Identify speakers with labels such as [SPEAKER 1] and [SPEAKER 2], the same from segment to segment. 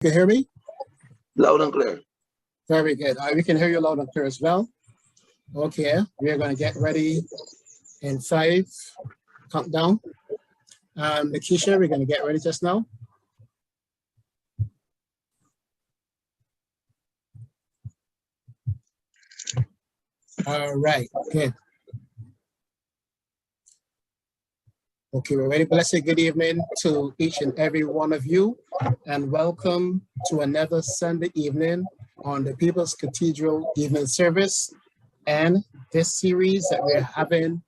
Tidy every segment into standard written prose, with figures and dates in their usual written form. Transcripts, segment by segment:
[SPEAKER 1] can hear me?
[SPEAKER 2] Loud and clear.
[SPEAKER 1] Very good. We can hear you loud and clear as well. Okay, we're going to get ready in 5, countdown. Lakeisha, we're going to get ready just now. All right, good. Okay, we're ready. Blessed good evening to each and every one of you, and welcome to another Sunday evening on the People's Cathedral Evening Service. And this series that we're having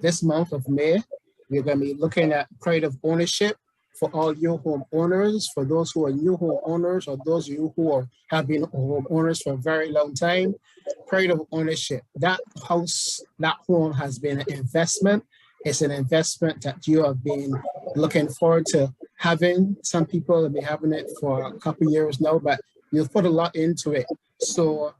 [SPEAKER 1] this month of May, we're going to be looking at pride of ownership for all you homeowners, for those who are new homeowners, or those of you who have been homeowners for a very long time. Pride of ownership. That house, that home has been an investment. It's an investment that you have been looking forward to having. Some people have been having it for a couple of years now, but you've put a lot into it. So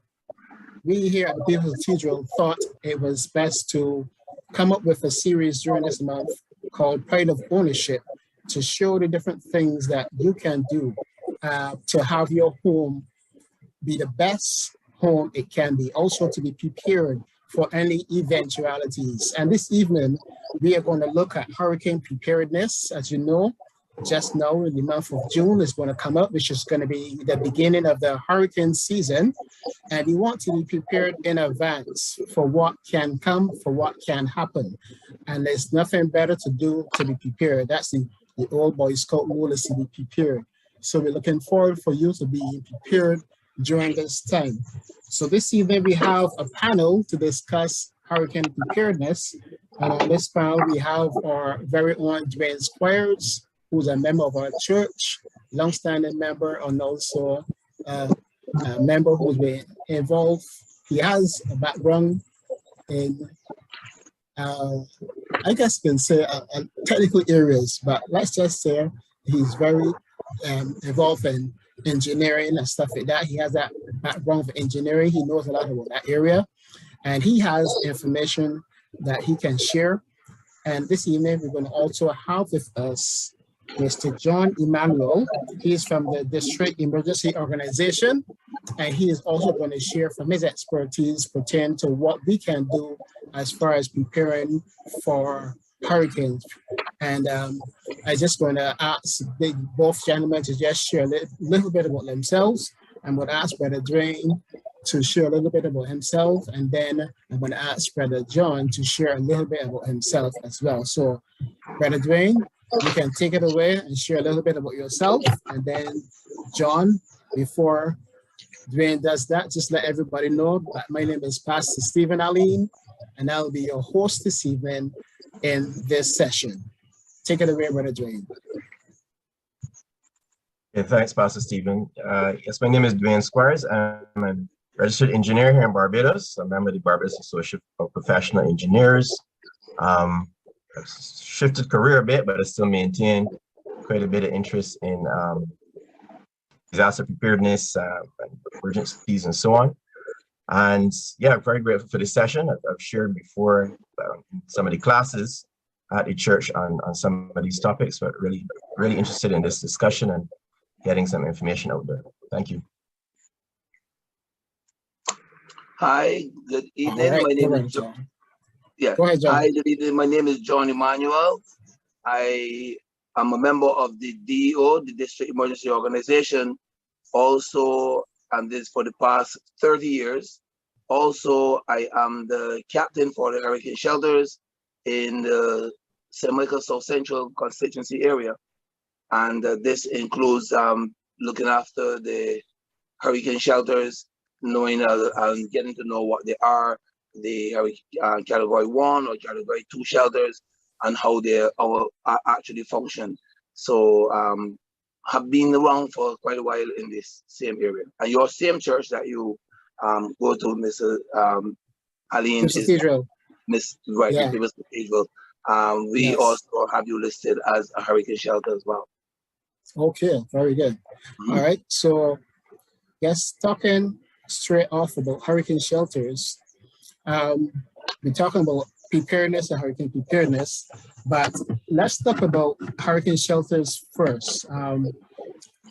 [SPEAKER 1] we here at the People's Cathedral thought it was best to come up with a series during this month called Pride of Ownership to show the different things that you can do to have your home be the best home it can be, also to be prepared for any eventualities. And this evening, we are going to look at hurricane preparedness. As you know, just now in the month of June is going to come up, which is going to be the beginning of the hurricane season. And we want to be prepared in advance for what can come, for what can happen. And there's nothing better to do to be prepared. That's the old Boy Scout rule, is to be prepared. So we're looking forward for you to be prepared during this time. So this evening we have a panel to discuss hurricane preparedness. And on this panel we have our very own Dwayne Squires, who's a member of our church, long-standing member, and also a member who's been involved. He has a background in, I guess you can say, technical areas, but let's just say he's very involved in engineering and stuff like that. He has that background for engineering. He knows a lot about that area, and he has information that he can share. And this evening, we're going to also have with us Mr. John Emmanuel. He is from the District Emergency Organization, and he is also going to share from his expertise pertaining to what we can do as far as preparing for hurricanes. And I just going to ask both gentlemen to just share a little bit about themselves. I'm going to ask Brother Dwayne to share a little bit about himself, and then I'm going to ask Brother John to share a little bit about himself as well. So, Brother Dwayne, you can take it away and share a little bit about yourself, and then John, before Dwayne does that, just let everybody know that my name is Pastor Stephen Aline, and I'll be your host this evening in this session. Take it away, Brother Dwayne.
[SPEAKER 3] Yeah, thanks, Pastor Stephen. Yes, my name is Dwayne Squires. I'm a registered engineer here in Barbados. I'm a member of the Barbados Association of Professional Engineers. I've shifted career a bit, but I still maintain quite a bit of interest in disaster preparedness, emergencies, and so on. And yeah, I'm very grateful for this session. I've shared before some of the classes at the church on some of these topics, but really interested in this discussion and getting some information out there. Thank you.
[SPEAKER 2] Hi, good evening.
[SPEAKER 1] Right,
[SPEAKER 2] my name is John. Yeah.
[SPEAKER 1] Go ahead, John.
[SPEAKER 2] Hi, good evening. My name is John Emmanuel. I am a member of the DEO, the District Emergency Organization. Also, and this for the past 30 years. Also, I am the captain for the hurricane shelters in the St. Michael South Central constituency area. And this includes looking after the hurricane shelters, knowing and getting to know what they are, the Category 1 or Category 2 shelters, and how they actually function. So have been around for quite a while in this same area. And your same church that you go to, Mr. Aline, is Miss Right, yeah. People's Cathedral. We yes. also have you listed as a hurricane shelter as well.
[SPEAKER 1] Okay, very good. All right, so yes, talking straight off about hurricane shelters, we're talking about preparedness and hurricane preparedness, but let's talk about hurricane shelters first.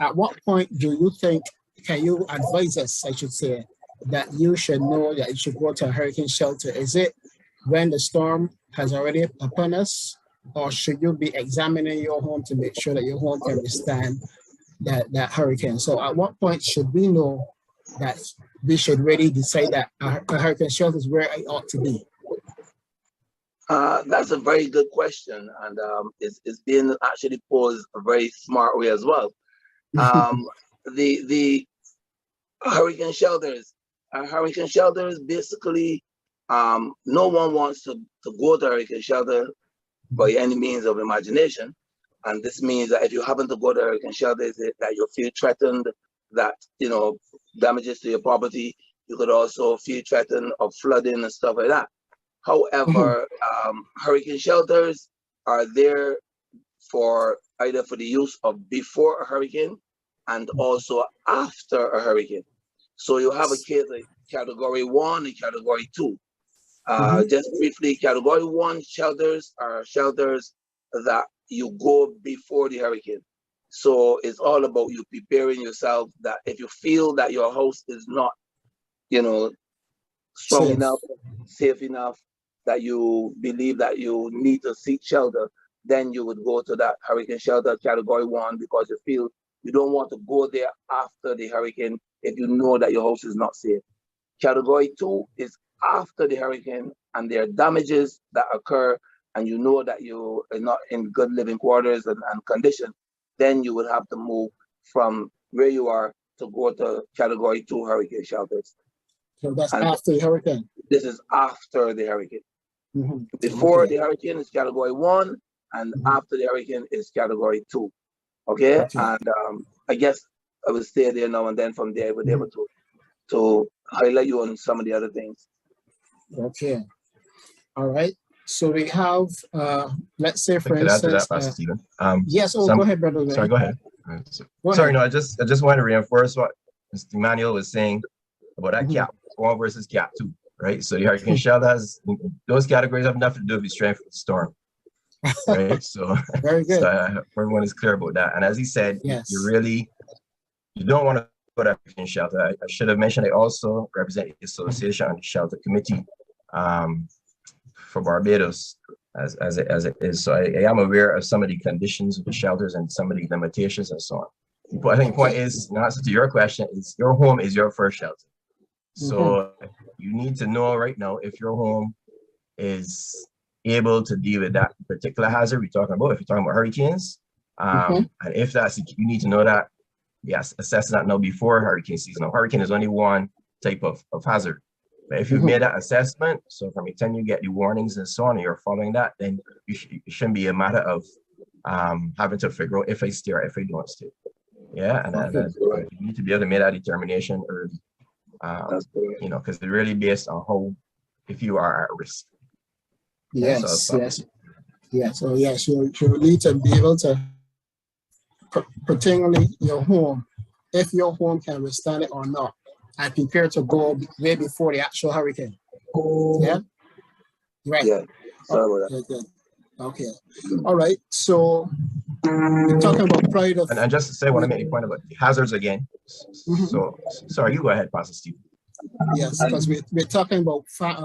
[SPEAKER 1] at what point do you think, can you advise us, I should say, that you should know that you should go to a hurricane shelter? Is it when the storm has already upon us, or should you be examining your home to make sure that your home can withstand that hurricane? So at what point should we know that we should really decide that a hurricane shelter is where it ought to be?
[SPEAKER 2] That's a very good question, and it's being actually posed a very smart way as well. The hurricane shelters, basically, no one wants to go to a hurricane shelter by any means of imagination, and this means that if you happen to go to a hurricane shelter, is it that you feel threatened, that damages to your property. You could also feel threatened of flooding and stuff like that. However, hurricane shelters are there for either for the use of before a hurricane and also after a hurricane. So you have a case like category 1 and category 2. Just briefly, category 1 shelters are shelters that you go before the hurricane. So it's all about you preparing yourself that if you feel that your house is not, strong enough, safe enough, that you believe that you need to seek shelter, then you would go to that hurricane shelter category 1 because you feel you don't want to go there after the hurricane if you know that your house is not safe. Category 2 is after the hurricane and there are damages that occur and you know that you are not in good living quarters and condition, then you would have to move from where you are to go to category 2 hurricane shelters.
[SPEAKER 1] So that's after the hurricane?
[SPEAKER 2] This is after the hurricane. Before the hurricane is category 1 and after the hurricane is category 2. Okay? And I guess I will stay there now and then from there I would be able to highlight you on some of the other things.
[SPEAKER 1] Okay. All right. So we have, let's say, for instance,
[SPEAKER 3] that, Pastor Stephen.
[SPEAKER 1] yes. Oh, go ahead, brother.
[SPEAKER 3] Sorry, go ahead. Sorry, no, I just want to reinforce what Mr. Emmanuel was saying about that cap 1 versus cap 2, right? So the hurricane shelter has those categories have nothing to do with the strength of the storm, right? So
[SPEAKER 1] very good.
[SPEAKER 3] So everyone is clear about that. And as he said, you don't want to go to a hurricane shelter. I should have mentioned I also represent the association on the shelter committee for Barbados as it is. So I am aware of some of the conditions of the shelters and some of the limitations and so on. But I think the point is, in answer to your question, is your home is your first shelter. So you need to know right now if your home is able to deal with that particular hazard we're talking about. If you're talking about hurricanes, and if that's, you need to know that, yes, assess that now before hurricane season. Now, hurricane is only one type of hazard. But if you've made that assessment, so from the time you get the warnings and so on, and you're following that, then it shouldn't be a matter of having to figure out if I stay or if I don't stay. Yeah, and you need to be able to make that determination early. Because they're really based on how, if you are at risk.
[SPEAKER 1] Yes. So yes, you need to be able to, particularly your home, if your home can withstand it or not, and prepare to go way before the actual hurricane. Yeah. Right.
[SPEAKER 2] Yeah. Sorry about that.
[SPEAKER 1] Okay. All right. So we're talking about pride of.
[SPEAKER 3] And just to say, I want to make a point about the hazards again. So sorry, you go ahead, Pastor Steve.
[SPEAKER 1] Yes, because we're talking about pride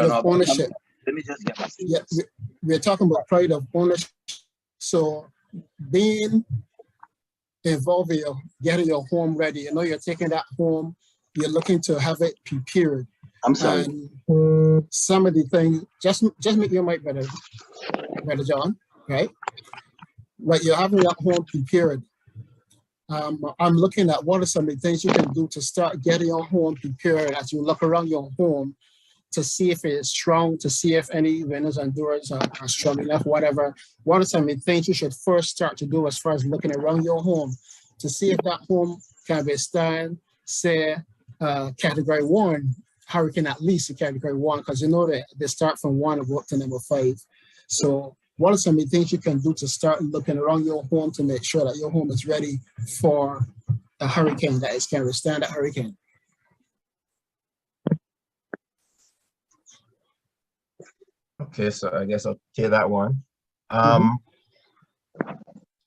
[SPEAKER 1] of ownership.
[SPEAKER 2] Let me just get my
[SPEAKER 1] we're talking about pride of ownership. So being involved in getting your home ready, you're taking that home, you're looking to have it prepared.
[SPEAKER 2] I'm sorry.
[SPEAKER 1] And some of the things, just make your mic better, John, right? But you're having that home prepared. I'm looking at what are some of the things you can do to start getting your home prepared as you look around your home to see if it's strong, to see if any windows and doors are strong enough, whatever. What are some of the things you should first start to do as far as looking around your home to see if that home can withstand, say, category 1, hurricane, at least a category 1, because that they start from 1 and go up to number 5. So what are some of the things you can do to start looking around your home to make sure that your home is ready for a hurricane, that it can withstand a hurricane?
[SPEAKER 3] Okay, so I guess I'll take that one. All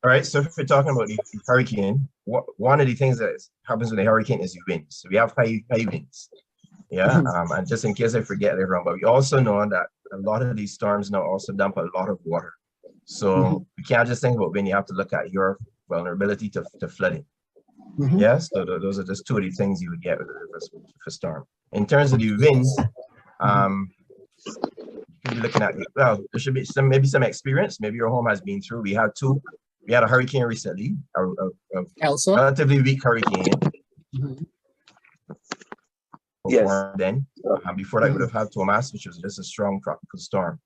[SPEAKER 3] All right, so if we're talking about the hurricane, one of the things that happens with the hurricane is the winds. So we have high winds. Yeah, and just in case I forget everyone, but we also know that a lot of these storms now also dump a lot of water. So we can't just think about when you have to look at your vulnerability to flooding. Yes, so those are just two of the things you would get with a storm. In terms of the winds, you could be looking at, well, there should be maybe some experience. Maybe your home has been through. We had a hurricane recently, a
[SPEAKER 1] Elsa?
[SPEAKER 3] relatively weak hurricane.
[SPEAKER 2] Yes.
[SPEAKER 3] Then before that, we would have had Thomas, which was just a strong tropical storm.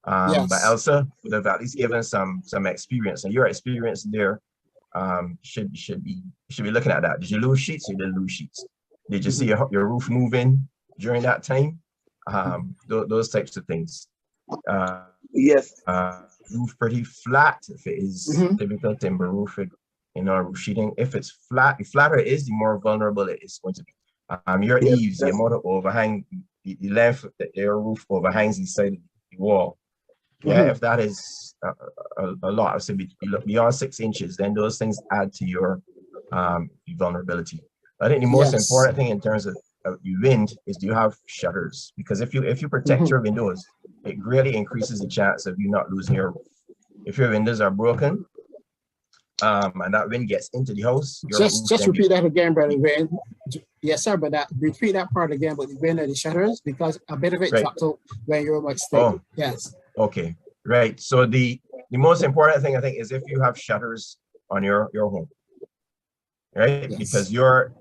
[SPEAKER 1] Yes.
[SPEAKER 3] But Elsa would have at least given some experience, and your experience there should be looking at that. Did you lose sheets? Or you didn't lose sheets? Did you see your roof moving during that time? Those types of things.
[SPEAKER 2] Yes.
[SPEAKER 3] Roof pretty flat. If it is typical timber roof, roof sheeting. If it's flat, the flatter it is, the more vulnerable it is going to be. Your eaves, the amount of overhang, the length that your roof overhangs the side of the wall. Yeah, if that is a lot, so beyond 6 inches, then those things add to your vulnerability. I think the most important thing in terms of the wind is, do you have shutters? Because if you protect your windows, it greatly increases the chance of you not losing your roof. If your windows are broken, and that wind gets into the house,
[SPEAKER 1] just repeat that again, brother Wayne. Yes, sir, but repeat that part again, but the wind and the shutters, because a bit of it dropped out when you're much steady. Yes.
[SPEAKER 3] Okay, right. So the most important thing, I think, is if you have shutters on your home, right? Yes. Because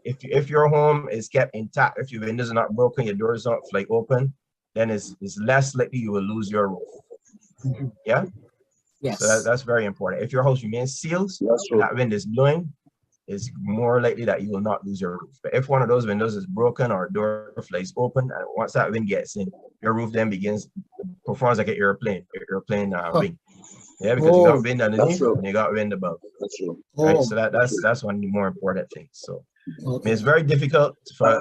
[SPEAKER 3] if your home is kept intact, if your windows are not broken, your doors don't fly open, then it's less likely you will lose your roof. Yeah.
[SPEAKER 1] Yes.
[SPEAKER 3] So that's very important. If your house remains sealed, that wind is blowing, it's more likely that you will not lose your roof. But if one of those windows is broken or a door flies open, and once that wind gets in, your roof then performs like an airplane wing. Yeah, because you got wind underneath and you got wind above.
[SPEAKER 2] That's true.
[SPEAKER 3] Right. So that's one of the more important things. So I mean, it's very difficult to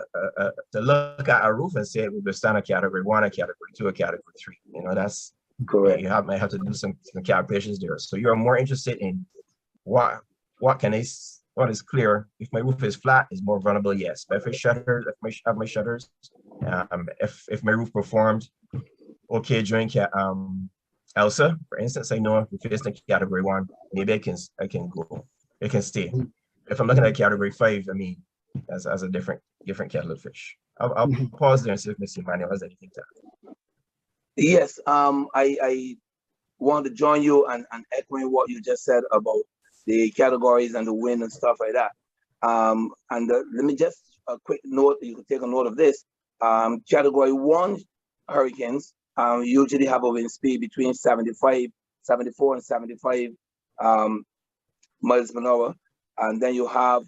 [SPEAKER 3] look at a roof and say it would withstand a category 1, a category 2, a category 3. That's correct. You might have to do some calculations there. So you're more interested in what is clear. If my roof is flat, is more vulnerable, yes. But if it's shuttered, if I have my shutters, if my roof performed okay during Elsa, for instance, I know if we faced a category 1, maybe I can go. It can stay. If I'm looking at category 5, I mean, as a different kettle of fish. I'll pause there and see if Mr. Emmanuel has anything to add.
[SPEAKER 2] Yes, I want to join you and echoing what you just said about the categories and the wind and stuff like that. Let me just a quick note. You can take a note of this. Category 1 hurricanes usually have a wind speed between 74 and 75 miles per hour. And then you have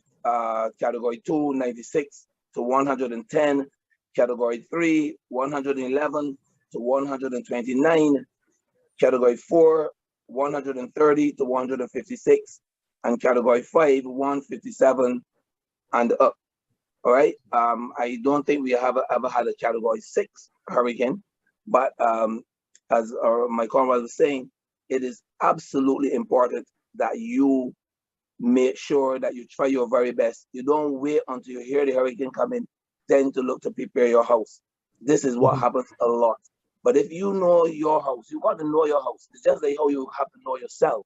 [SPEAKER 2] category 2, 96 to 110, category 3, 111 to 129, category 4, 130 to 156, and category 5, 157 and up. All right. I don't think we have ever had a category 6 hurricane, but as my comrade was saying, it is absolutely important that you make sure that you try your very best. You don't wait until you hear the hurricane coming, then to look to prepare your house. This is what happens a lot. But if you know your house, you got to know your house. It's just like how you have to know yourself.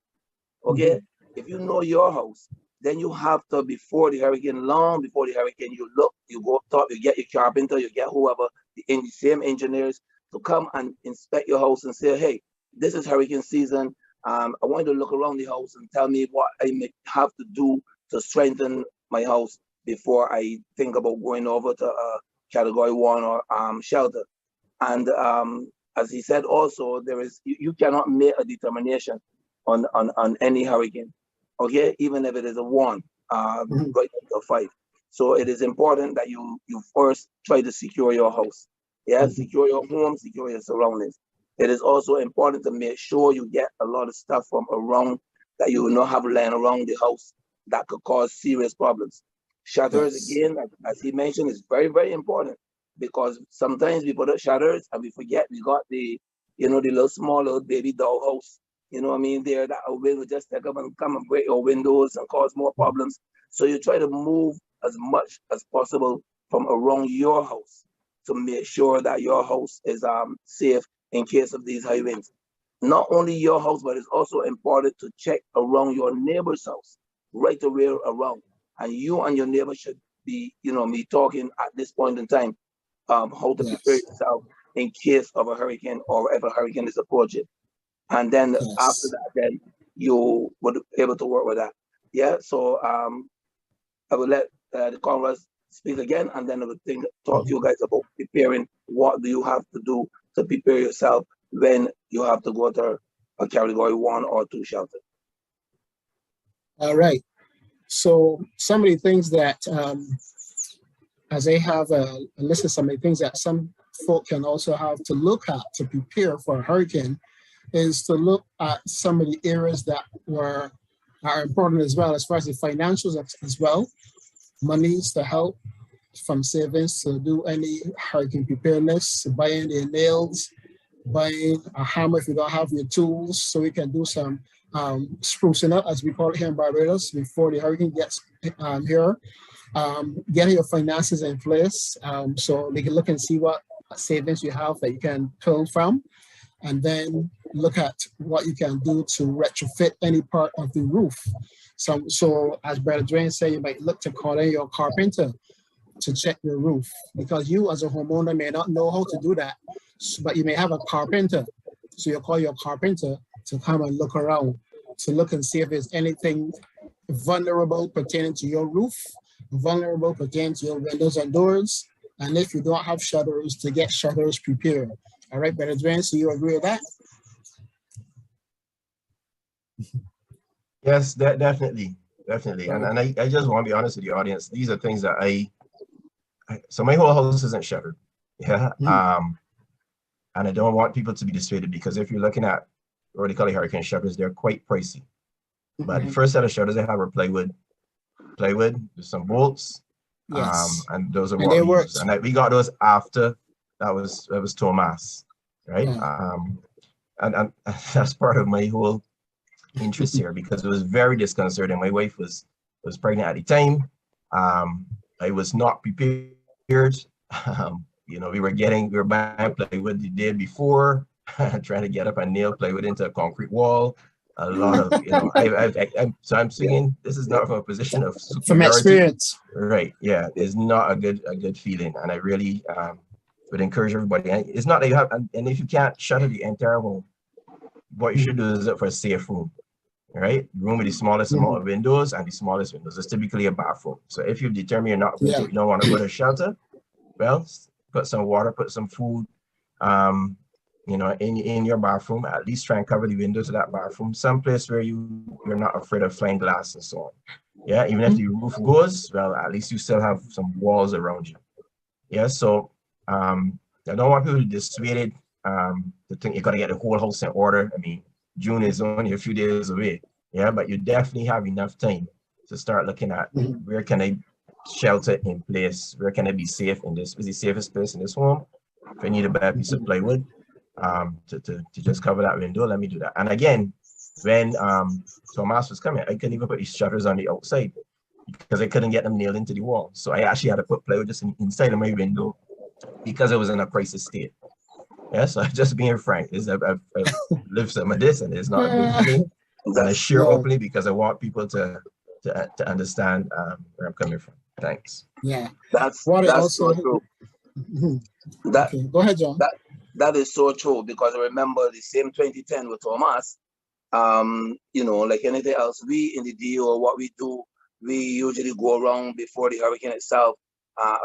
[SPEAKER 2] Okay? If you know your house, then you have to, before the hurricane, long before the hurricane, you look, you go up top, you get your carpenter, you get whoever, the same engineers to come and inspect your house and say, hey, this is hurricane season. I want you to look around the house and tell me what I may have to do to strengthen my house before I think about going over to category 1 or shelter. And as he said also, you cannot make a determination on any hurricane, okay? Even if it is a 1, going to 5. So it is important that you first try to secure your house. Yeah, secure your home, secure your surroundings. It is also important to make sure you get a lot of stuff from around that you will not have laying around the house that could cause serious problems. Shutters, again, as he mentioned, is very, very important, because sometimes we put up shutters and we forget we got the little small little baby doll house you know what I mean, there that a wind would just take up and come and break your windows and cause more problems. So you try to move as much as possible from around your house to make sure that your house is safe in case of these high winds. Not only your house, but it's also important to check around your neighbor's house, right away around. And you and your neighbor should be, you know, me talking at this point in time, how to prepare
[SPEAKER 1] Yes.
[SPEAKER 2] yourself in case of a hurricane or if a hurricane is approaching. And then after
[SPEAKER 1] Yes.
[SPEAKER 2] that, then you would be able to work with that. Yeah. So I will let the Congress speak again, and then I will talk to
[SPEAKER 1] Mhm.
[SPEAKER 2] you guys about preparing. What do you have to do to prepare yourself when you have to go to a category 1 or 2 shelter?
[SPEAKER 1] All right. So some of the things that, as I have a list of some of the things that some folk can also have to look at to prepare for a hurricane is to look at some of the areas that are important as well, as far as the financials as well, monies to help from savings to do any hurricane preparedness, buying the nails, buying a hammer if you don't have your tools, so we can do some sprucing up, as we call it here in Barbados, before the hurricane gets here. Getting your finances in place, so they can look and see what savings you have that you can pull from, and then look at what you can do to retrofit any part of the roof. So as Brother Dwayne said, you might look to call in your carpenter to check your roof, because you as a homeowner may not know how to do that, but you may have a carpenter. So you call your carpenter to come and look around, to look and see if there's anything vulnerable pertaining to your roof, vulnerable pertaining to your windows and doors, and if you don't have shutters, to get shutters prepared. All right, Brother Dwayne, so you agree with that?
[SPEAKER 3] Yes, definitely, definitely. And
[SPEAKER 1] Okay.
[SPEAKER 3] I just want to be honest with the audience. These are things that so my whole house isn't shuttered. Yeah. And I don't want people to be dissuaded, because if you're looking at what they call hurricane shutters, they're quite pricey. But the first set of shutters I have are plywood, with some bolts,
[SPEAKER 1] Yes,
[SPEAKER 3] and those are
[SPEAKER 1] and
[SPEAKER 3] what
[SPEAKER 1] they
[SPEAKER 3] we use.
[SPEAKER 1] worked.
[SPEAKER 3] And we got those after that was Thomas, right?
[SPEAKER 1] Yeah.
[SPEAKER 3] And that's part of my whole interest here, because it was very disconcerting. My wife was pregnant at the time. I was not prepared. You know, we were buying plywood the day before, trying to get up and nail plywood into a concrete wall. A lot of, you know, so I'm
[SPEAKER 2] Yeah.
[SPEAKER 3] saying this is not from a position of
[SPEAKER 1] From
[SPEAKER 3] superiority,
[SPEAKER 1] experience.
[SPEAKER 3] right? Yeah, it's not a good feeling, and I really would encourage everybody. And it's not that you have, and if you can't shutter the entire home, what you should do is look for a safe room, right? Room with the smallest amount of windows, and the smallest windows is typically a bathroom. So if you determine you're not going to,
[SPEAKER 1] Yeah.
[SPEAKER 3] you don't want to go to shelter, well, put some water, put some food, you know, in your bathroom. At least try and cover the windows of that bathroom, someplace where you're not afraid of flying glass and so on. Yeah, even if the roof goes, well, at least you still have some walls around you. Yeah, so I don't want people to be dissuaded to think you got to get the whole house in order. I mean, June is only a few days away. Yeah, but you definitely have enough time to start looking at where can I shelter in place, where can I be safe in this, is the safest place in this home. If I need to buy a piece of plywood to just cover that window, let me do that. And again, when Thomas was coming, I couldn't even put these shutters on the outside because I couldn't get them nailed into the wall. So I actually had to put plywood just inside of my window because it was in a crisis state. Yeah, so just being frank, is I've lived some of this, and it's not a good feeling. And I
[SPEAKER 2] That's
[SPEAKER 3] share
[SPEAKER 1] No.
[SPEAKER 3] openly because I want people to understand where I'm coming from. Thanks.
[SPEAKER 1] Yeah.
[SPEAKER 2] that's
[SPEAKER 1] What I
[SPEAKER 2] that's so
[SPEAKER 1] also.
[SPEAKER 2] true. That
[SPEAKER 1] Okay, go ahead, John.
[SPEAKER 2] that that is so true, because I remember the same 2010 with Thomas. You know, like anything else, we in the DO, what we do, we usually go around before the hurricane itself,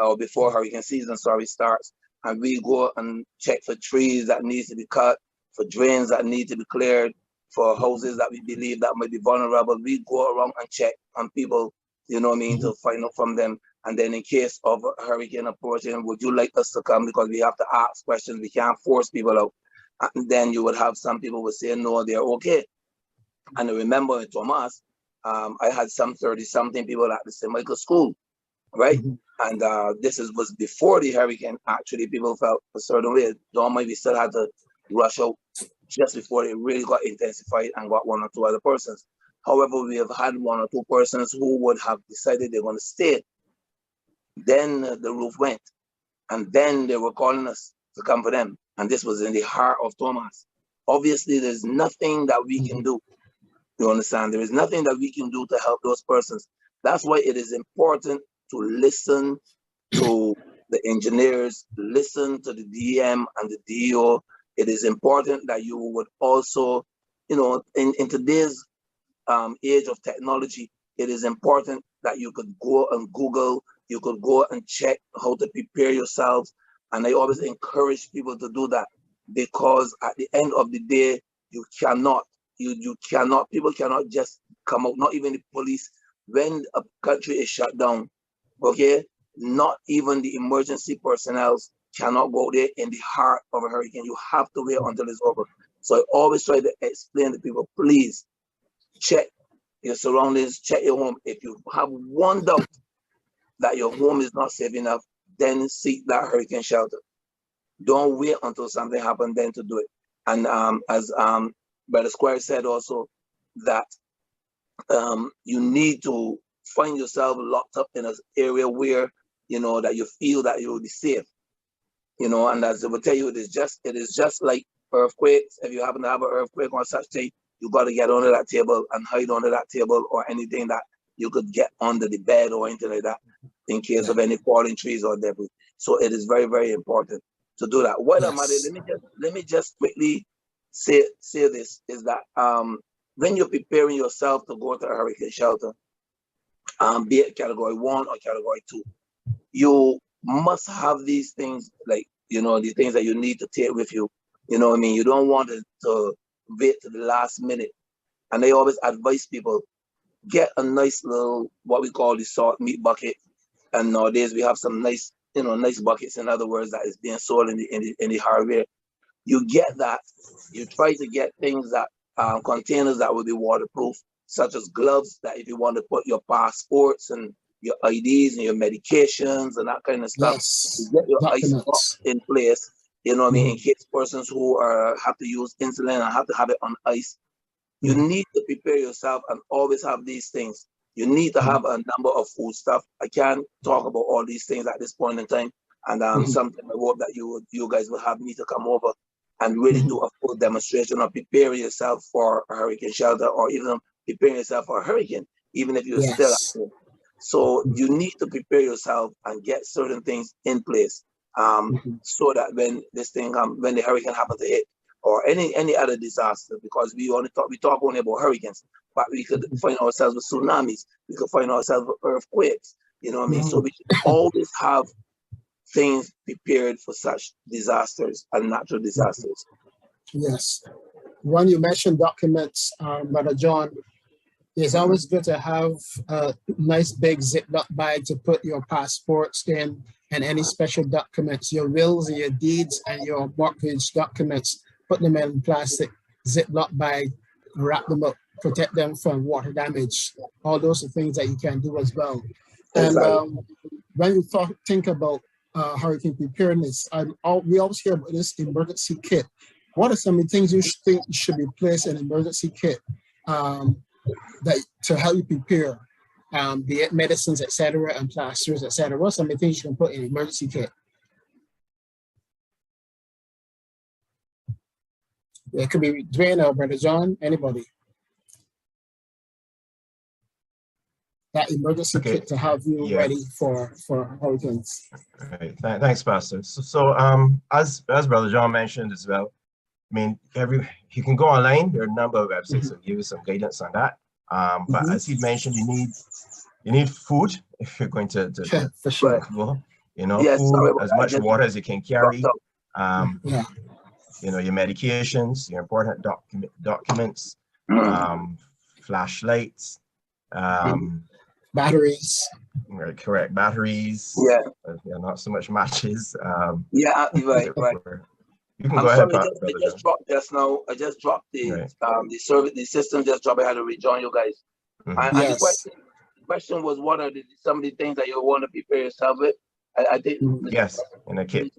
[SPEAKER 2] or before hurricane season, sorry, starts, and we go and check for trees that needs to be cut, for drains that need to be cleared, for houses that we believe that might be vulnerable. We go around and check on people, you know what I mean, to find out from them. And then in case of a hurricane approaching, would you like us to come? Because we have to ask questions. We can't force people out. And then you would have some people would say, no, they're okay. And I remember in Thomas, I had some 30-something people at the St. Michael School, right? And was before the hurricane. Actually, people felt a certain way. Don't mind, we still had to rush out just before it really got intensified and got one or two other persons. However, we have had one or two persons who would have decided they're going to stay. Then the roof went, and then they were calling us to come for them. And this was in the heart of Thomas. Obviously, there's nothing that we can do. You understand? There is nothing that we can do to help those persons. That's why it is important to listen to the engineers, listen to the DM and the DO. It is important that you would also, you know, in today's age of technology, it is important that you could go and Google, you could go and check how to prepare yourselves. And I always encourage people to do that, because at the end of the day, you cannot, people cannot just come out, not even the police, when a country is shut down, okay? Not even the emergency personnel cannot go there in the heart of a hurricane. You have to wait until it's over. So I always try to explain to people, please check your surroundings, check your home. If you have one doubt that your home is not safe enough, then seek that hurricane shelter. Don't wait until something happens then to do it. And as Brother Squire said also, that you need to find yourself locked up in an area where, you know, that you feel that you will be safe. You know, and as I will tell you, it is just like earthquakes. If you happen to have an earthquake or such thing, you got to get under that table and hide under that table or anything that you could get under the bed or anything like that in case of any falling trees or debris. So it is very, very important to do that. What am I? Let me just quickly say this is that when you're preparing yourself to go to a hurricane shelter, be it category 1 or category 2, you must have these things, like, you know, the things that you need to take with you. You know what I mean? You don't want to wait to the last minute. And they always advise people, get a nice little, what we call the salt meat bucket. And nowadays we have some nice, you know, nice buckets, in other words, that is being sold in the hardware. You get that. You try to get things that containers that will be waterproof, such as gloves, that if you want to put your passports and your IDs and your medications and that kind of stuff, you get your ice box in place. You know what I mean? In case persons who have to use insulin and have to have it on ice, you need to prepare yourself and always have these things. You need to have a number of food stuff. I can't talk about all these things at this point in time. And something I hope that you guys will have me to come over and really do a full demonstration of preparing yourself for a hurricane shelter, or even preparing yourself for a hurricane, even if you're still at home. So you need to prepare yourself and get certain things in place, so that when this thing when the hurricane happens to hit, or any other disaster, because we talk only about hurricanes, but we could find ourselves with tsunamis, we could find ourselves with earthquakes, you know what I mean? So we should always have things prepared for such disasters and natural disasters.
[SPEAKER 1] Yes. When you mentioned documents, Brother John, it's always good to have a nice big Ziploc bag to put your passports in and any special documents, your wills and your deeds and your mortgage documents. Put them in plastic Ziploc bag, wrap them up, protect them from water damage. All those are things that you can do as well. And when you think about hurricane preparedness, we always hear about this emergency kit. What are some of the things you think should be placed in an emergency kit that to help you prepare, be it medicines, etc., and plasters, etc.? What are some of the things you can put in an emergency kit? It could be Dwayne or Brother John, anybody. That emergency kit to have you ready for hurricanes.
[SPEAKER 3] Right. Thanks, Pastor. So as Brother John mentioned as well, I mean, you can go online. There are a number of websites that give you some guidance on that. But as he mentioned, you need food if you're going to
[SPEAKER 1] for sure.
[SPEAKER 3] go. You know, food, as much water as you can carry. You know, your medications, your important documents, flashlights,
[SPEAKER 1] batteries.
[SPEAKER 3] Right, correct. Batteries. Not so much matches.
[SPEAKER 2] Right.
[SPEAKER 3] You can go ahead, Pat.
[SPEAKER 2] I just dropped just now. I just dropped the the system just dropped. I had to rejoin you guys. And the question was, what are some of the things that you want to prepare yourself with? I did.
[SPEAKER 3] Yes, in a kit.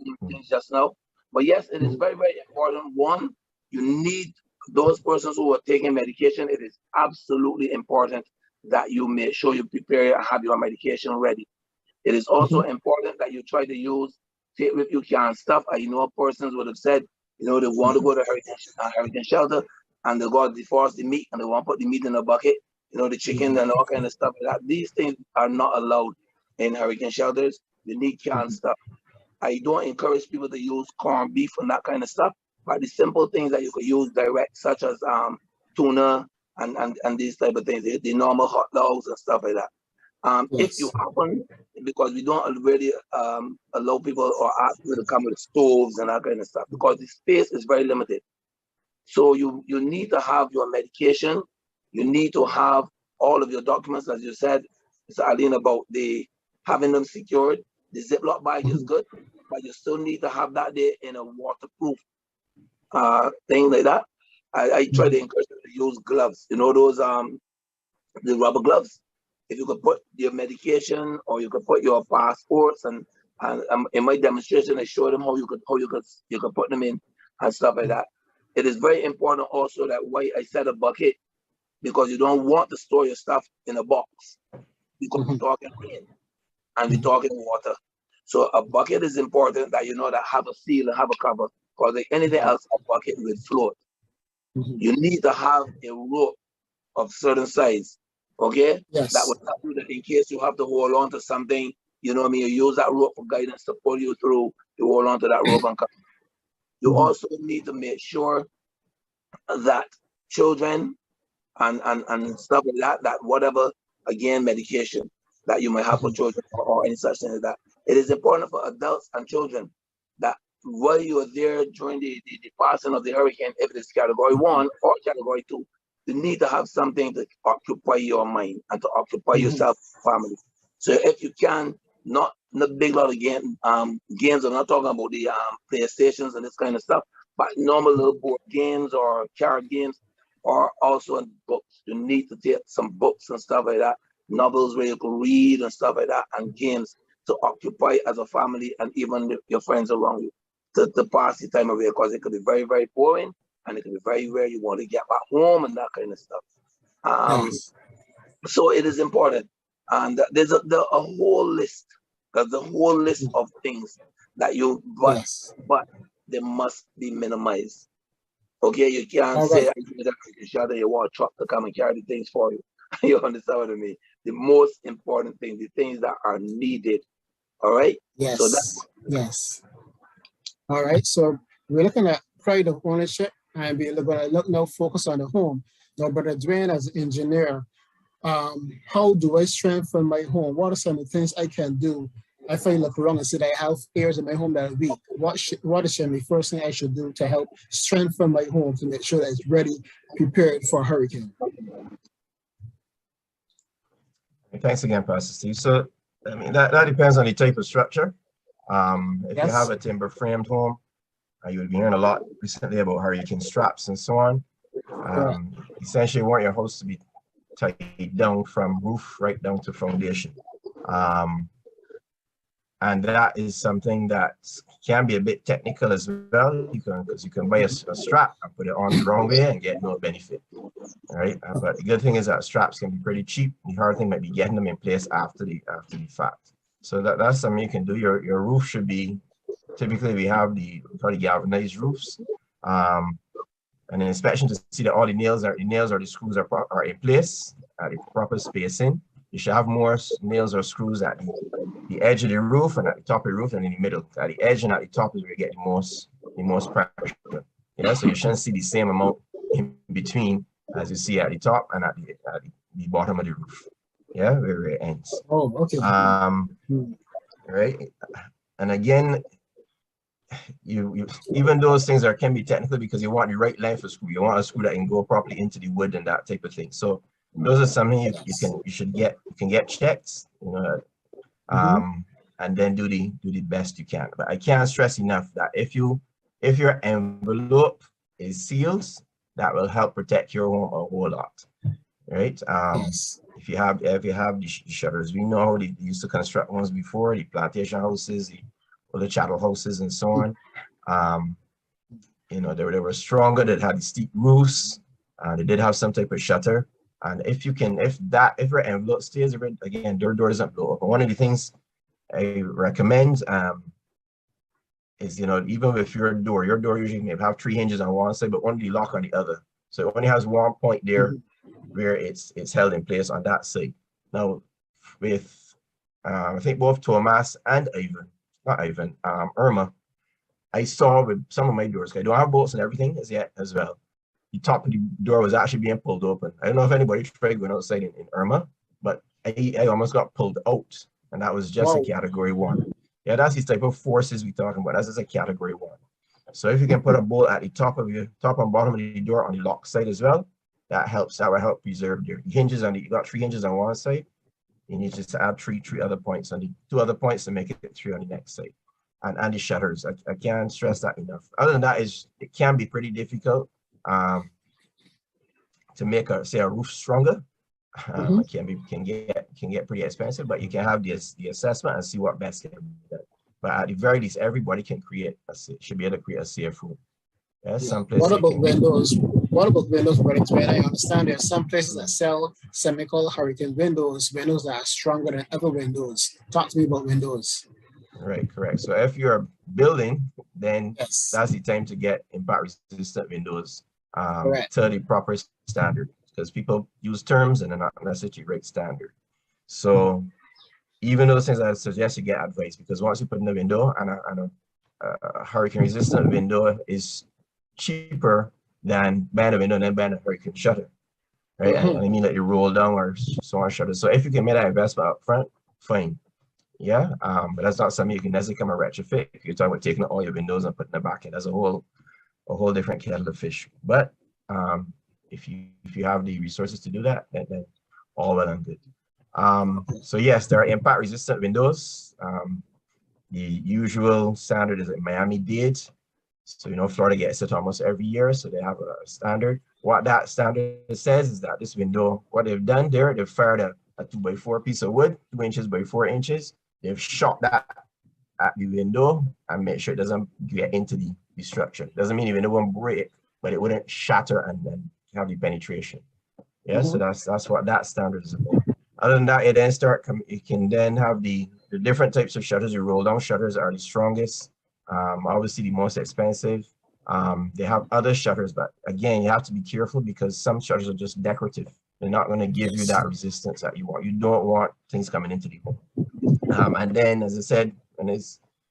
[SPEAKER 2] Just now. But yes, it is very, very important. One, you need those persons who are taking medication. It is absolutely important that you make sure you prepare and have your medication ready. It is also important that you try to use take with you can stuff. I know persons would have said, they want to go to hurricane shelter and they got defrost the meat and they want to put the meat in a bucket, the chicken and all kind of stuff like that. These things are not allowed in hurricane shelters. You need canned stuff. I don't encourage people to use corned beef and that kind of stuff, but the simple things that you could use direct, such as tuna and these type of things, the normal hot dogs and stuff like that. If you happen, because we don't really allow people or ask people to come with stoves and that kind of stuff, because the space is very limited. So you need to have your medication. You need to have all of your documents, as you said, Mr. Aline, about having them secured. The Ziploc bag is good, but you still need to have that there in a waterproof thing like that. I try to encourage you to use gloves. Those the rubber gloves. If you could put your medication or you could put your passports and in my demonstration I showed them how you could put them in and stuff like that. It is very important also that why I said a bucket, because you don't want to store your stuff in a box because we're talking rain and we're talking water. So a bucket is important that that have a seal and have a cover, because like anything else, a bucket will float. You need to have a rope of certain size. Okay, that would help you that in case you have to hold on to something, you use that rope for guidance to pull you through. You hold on to that rope and come. You also need to make sure that children and stuff like that whatever, again, medication that you might have for children or any such thing as that. It is important for adults and children that while you are there during the passing of the hurricane, if it is category 1 or category 2, you need to have something to occupy your mind and to occupy yourself, family. So if you can, not big lot of games. I'm not talking about the PlayStations and this kind of stuff, but normal little board games or card games, or also in books. You need to take some books and stuff like that, novels where you can read and stuff like that, and games to occupy as a family and even your friends around you to pass the time away, because it could be very, very boring. And it can be very rare. You want to get back home and that kind of stuff. So it is important. And there's a whole list. There's a whole list of things that but they must be minimized. Okay, you can't say you want a truck to come and carry the things for you. You understand what I mean? The most important thing, the things that are needed. All right.
[SPEAKER 1] Yes.
[SPEAKER 2] So
[SPEAKER 1] All right. So we're looking at pride of ownership. And we're going to look now, focus on the home. Now, Brother Dwayne, as an engineer, how do I strengthen my home? What are some of the things I can do if I look around and see that I have areas in my home that are weak? What is the first thing I should do to help strengthen my home to make sure that it's ready, prepared for a hurricane?
[SPEAKER 3] Thanks again, Pastor Steve. So, I mean, that depends on the type of structure. If you have a timber framed home, you'll be hearing a lot recently about hurricane straps and so on. Essentially, you want your house to be tied down from roof right down to foundation. And that is something that can be a bit technical as well, because you can buy a strap and put it on the wrong way and get no benefit. All right, but the good thing is that straps can be pretty cheap. The hard thing might be getting them in place after the fact. So that's something you can do. Your roof should be, typically we have the galvanized roofs, and an inspection to see that all the nails or the screws are in place at the proper spacing. You should have more nails or screws at the edge of the roof and at the top of the roof and in the middle. At the edge and at the top is where you get the most pressure. Yeah, so you shouldn't see the same amount in between as you see at the top and at the bottom of the roof. Yeah, where it ends.
[SPEAKER 1] Oh, okay.
[SPEAKER 3] Right, and again, you even those things can be technical because you want the right length of screw. You want a screw that can go properly into the wood and that type of thing. So those are something you can get checked, and then do the best you can. But I can't stress enough that if your envelope is sealed, that will help protect your home a whole lot, right? If you have the shutters, we know how they used to construct ones before, the plantation houses, the chattel houses, and so on. you know, they were stronger, that had steep roofs, they did have some type of shutter. And if you can, if your envelope stays, again, door doesn't blow up. One of the things I recommend is, you know, even if your door usually may have 3 hinges on one side, but only lock on the other. So it only has one point there where it's held in place on that side. Now, with I think both Thomas and Irma, I saw with some of my doors, I don't have bolts and everything as yet as well. The top of the door was actually being pulled open. I don't know if anybody tried going outside in Irma, but I almost got pulled out, and that was just a category 1. Yeah, that's the type of forces we're talking about. That's just a category 1. So if you can put a bolt at the top and bottom of the door on the lock side as well, that helps. That will help preserve your hinges you got 3 hinges on one side. You need just to add three other points on the 2 other points to make it 3 on the next side. And the shutters, I can't stress that enough. Other than that, it can be pretty difficult to make a roof stronger. It can get pretty expensive, but you can have the assessment and see what best can be done. But at the very least, everybody should be able to create a safe room. Yeah, some places.
[SPEAKER 1] What about windows? What about windows, Brother Dwayne? I understand there are some places that sell semi-color hurricane windows that are stronger than other windows. Talk to me about windows.
[SPEAKER 3] Right, correct. So if you're building, then that's the time to get impact resistant windows to the proper standard, because people use terms and they're not necessarily right standard. So even those things, I suggest you get advice, because once you put in a window, and a hurricane resistant window is cheaper than buying a window and then buying a hurricane shutter, right? And I mean, like you roll down or so on shutter. So if you can make that investment up front, fine. Yeah, but that's not something you can necessarily come and retrofit. You're talking about taking all your windows and putting them back in. That's a whole different kettle of fish. But if you have the resources to do that, then all well and good. So yes, there are impact resistant windows. The usual standard is that Miami did. So, you know, Florida gets it almost every year, so they have a standard. What that standard says is that this window, what they've done there, they've fired a 2x4 piece of wood, 2 inches by 4 inches. They've shot that at the window and make sure it doesn't get into the structure. Doesn't mean the window won't break, but it wouldn't shatter and then have the penetration. Yeah, so that's what that standard is about. Other than that, you can then have the different types of shutters. Your roll down shutters are the strongest, obviously the most expensive. They have other shutters, but again, you have to be careful because some shutters are just decorative. They're not going to give you that resistance that you want. You don't want things coming into the home. And then, as I said,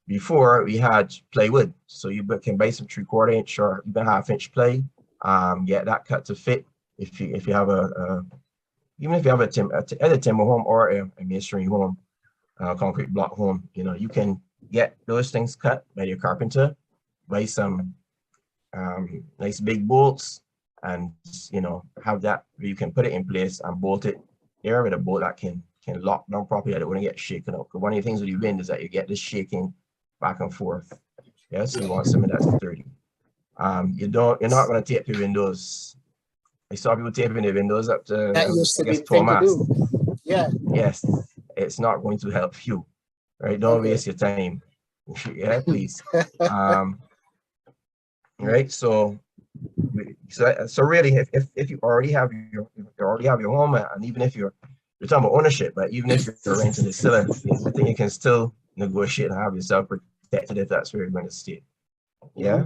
[SPEAKER 3] before we had plywood, so you can buy some 3/4 inch or even 1/2 inch ply. Get that cut to fit. If you have even if you have a timber home or a masonry home, concrete block home, you know, you can get those things cut by your carpenter, buy some nice big bolts, and you know, have that where you can put it in place and bolt it there with a bolt that can lock down properly, that it wouldn't get shaken up. Because one of the things with the wind is that you get this shaking back and forth. Yeah, so you want something that's sturdy. You're not going to tape your windows. I saw people taping their windows up to,
[SPEAKER 1] that used to
[SPEAKER 3] I guess,
[SPEAKER 1] be the thing to do. Yeah.
[SPEAKER 3] Yes, it's not going to help you. Right? Don't waste your time. Yeah, please. Right. So really, if you already have your home, and even if you're talking about ownership, but even if you're renting the seller, I think you can still negotiate and have yourself protected if that's where you're going to stay. Yeah.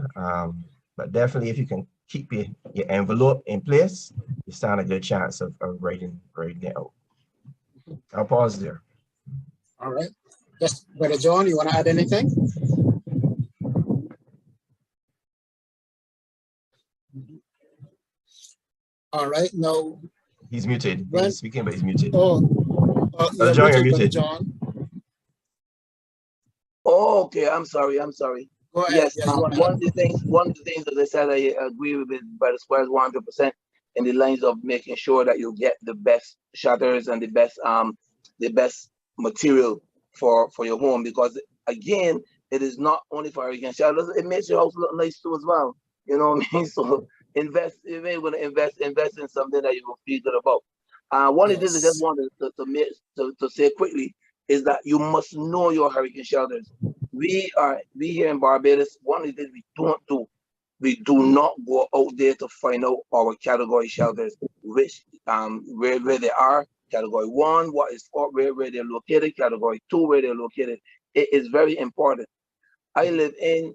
[SPEAKER 3] But definitely, if you can keep your envelope in place, you stand a good chance of writing it out. I'll pause there.
[SPEAKER 1] All right. Yes, Brother John, you want to add anything? All right. Now,
[SPEAKER 3] he's muted. He's speaking, but he's muted.
[SPEAKER 1] You're
[SPEAKER 3] John, you're
[SPEAKER 1] muted,
[SPEAKER 3] muted.
[SPEAKER 1] John.
[SPEAKER 2] Oh, okay. I'm sorry.
[SPEAKER 1] Go ahead.
[SPEAKER 2] Yes.
[SPEAKER 1] Yeah,
[SPEAKER 2] one of the things that they said, I agree with Brother Squares 100% in the lines of making sure that you get the best shutters and the best material for your home, because again, it is not only for hurricane shutters, it makes your house look nice too as well. You know what I mean? So invest, if you're going to invest in something that you will feel good about. One of the things I just wanted to say quickly is that you must know your hurricane shelters. We here in Barbados, one of the things we don't do we do not go out there to find out our category shelters, which where they are. Category 1, what is where they're located. Category 2, where they're located. It is very important. I live in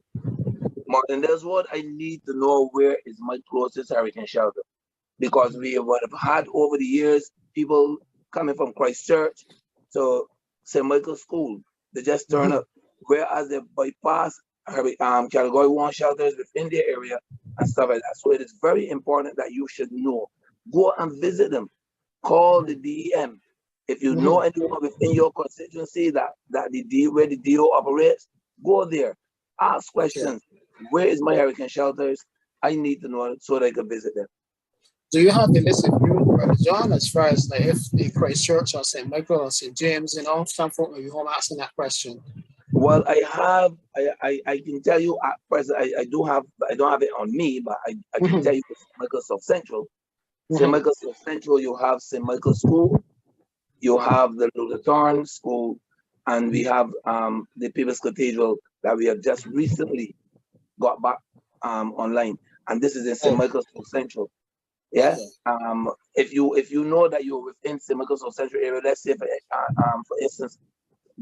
[SPEAKER 2] Martindale's Ward. I need to know where is my closest hurricane shelter, because we have had over the years people coming from Christchurch to St. Michael's School. They just turn up, whereas they bypass category 1 shelters within their area and stuff like that. So it is very important that you should know. Go and visit them. Call the DEM. If you know anyone within your constituency where the DO operates, go there. Ask questions. Where is my hurricane shelters? I need to know so that I can visit them.
[SPEAKER 1] Do you have the list of you, Brother John, as far as like if the Christchurch or St. Michael or St. James, some folk may be home asking that question?
[SPEAKER 2] Well, I can tell you at present, I don't have it on me, but I can tell you St. Michael South Central. St. Michael South Central, you have St. Michael School, you have the Lutheran School, and we have the People's Cathedral that we have just recently got back online. And this is in St. Michael South Central. Yeah. If you know that you're within St. Michael South Central area, let's say for instance,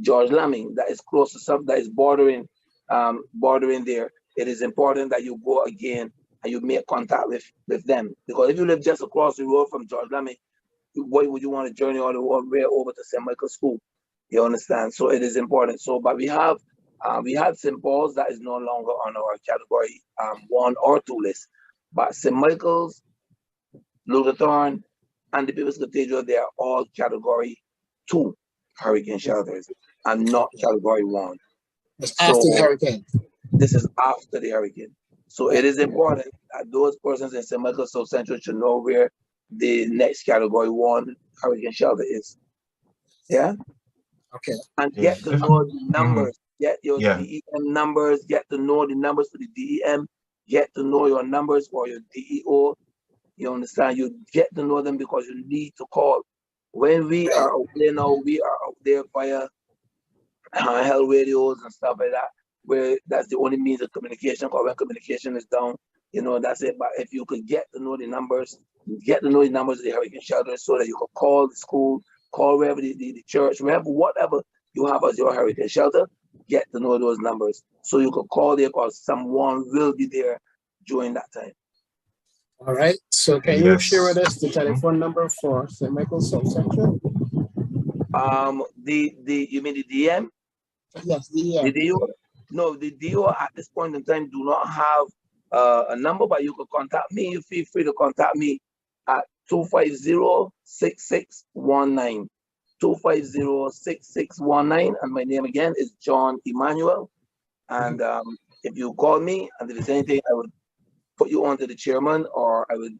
[SPEAKER 2] George Lamming, that is close to some that is bordering there, it is important that you go again and you make contact with them. Because if you live just across the road from George Lamming, why would you want to journey all the way over to St. Michael's School? You understand? So it is important. So, but we had St. Paul's that is no longer on our category 1 or 2 list. But St. Michael's, Lutheran, and the People's Cathedral, they are all category 2 hurricane shelters and not category 1.
[SPEAKER 1] It's after the hurricane.
[SPEAKER 2] This is after the hurricane. So it is important that those persons in St. Michael South Central should know where the next category 1 hurricane shelter is. Yeah?
[SPEAKER 1] Okay.
[SPEAKER 2] And get to know the numbers. Get your DEM numbers. Get to know the numbers for the DEM. Get to know your numbers for your DEO. You understand? You get to know them because you need to call. When we are out there now, we are out there via health radios and stuff like that, where that's the only means of communication. Because when communication is down, that's it. But if you could get to know the numbers of the hurricane shelters so that you can call the school, call wherever the church, whatever you have as your hurricane shelter, get to know those numbers. So you can call there because someone will be there during that time.
[SPEAKER 1] All right. So can you share with us the telephone number for St. Michael South Central?
[SPEAKER 2] You mean the DM?
[SPEAKER 1] Yes, DEM.
[SPEAKER 2] The DO? No, the DO at this point in time do not have a number, but you can contact me. You feel free to contact me at 250-6619. 250-6619, and my name again is John Emmanuel. And if you call me and if there's anything, I would put you on to the chairman, or I would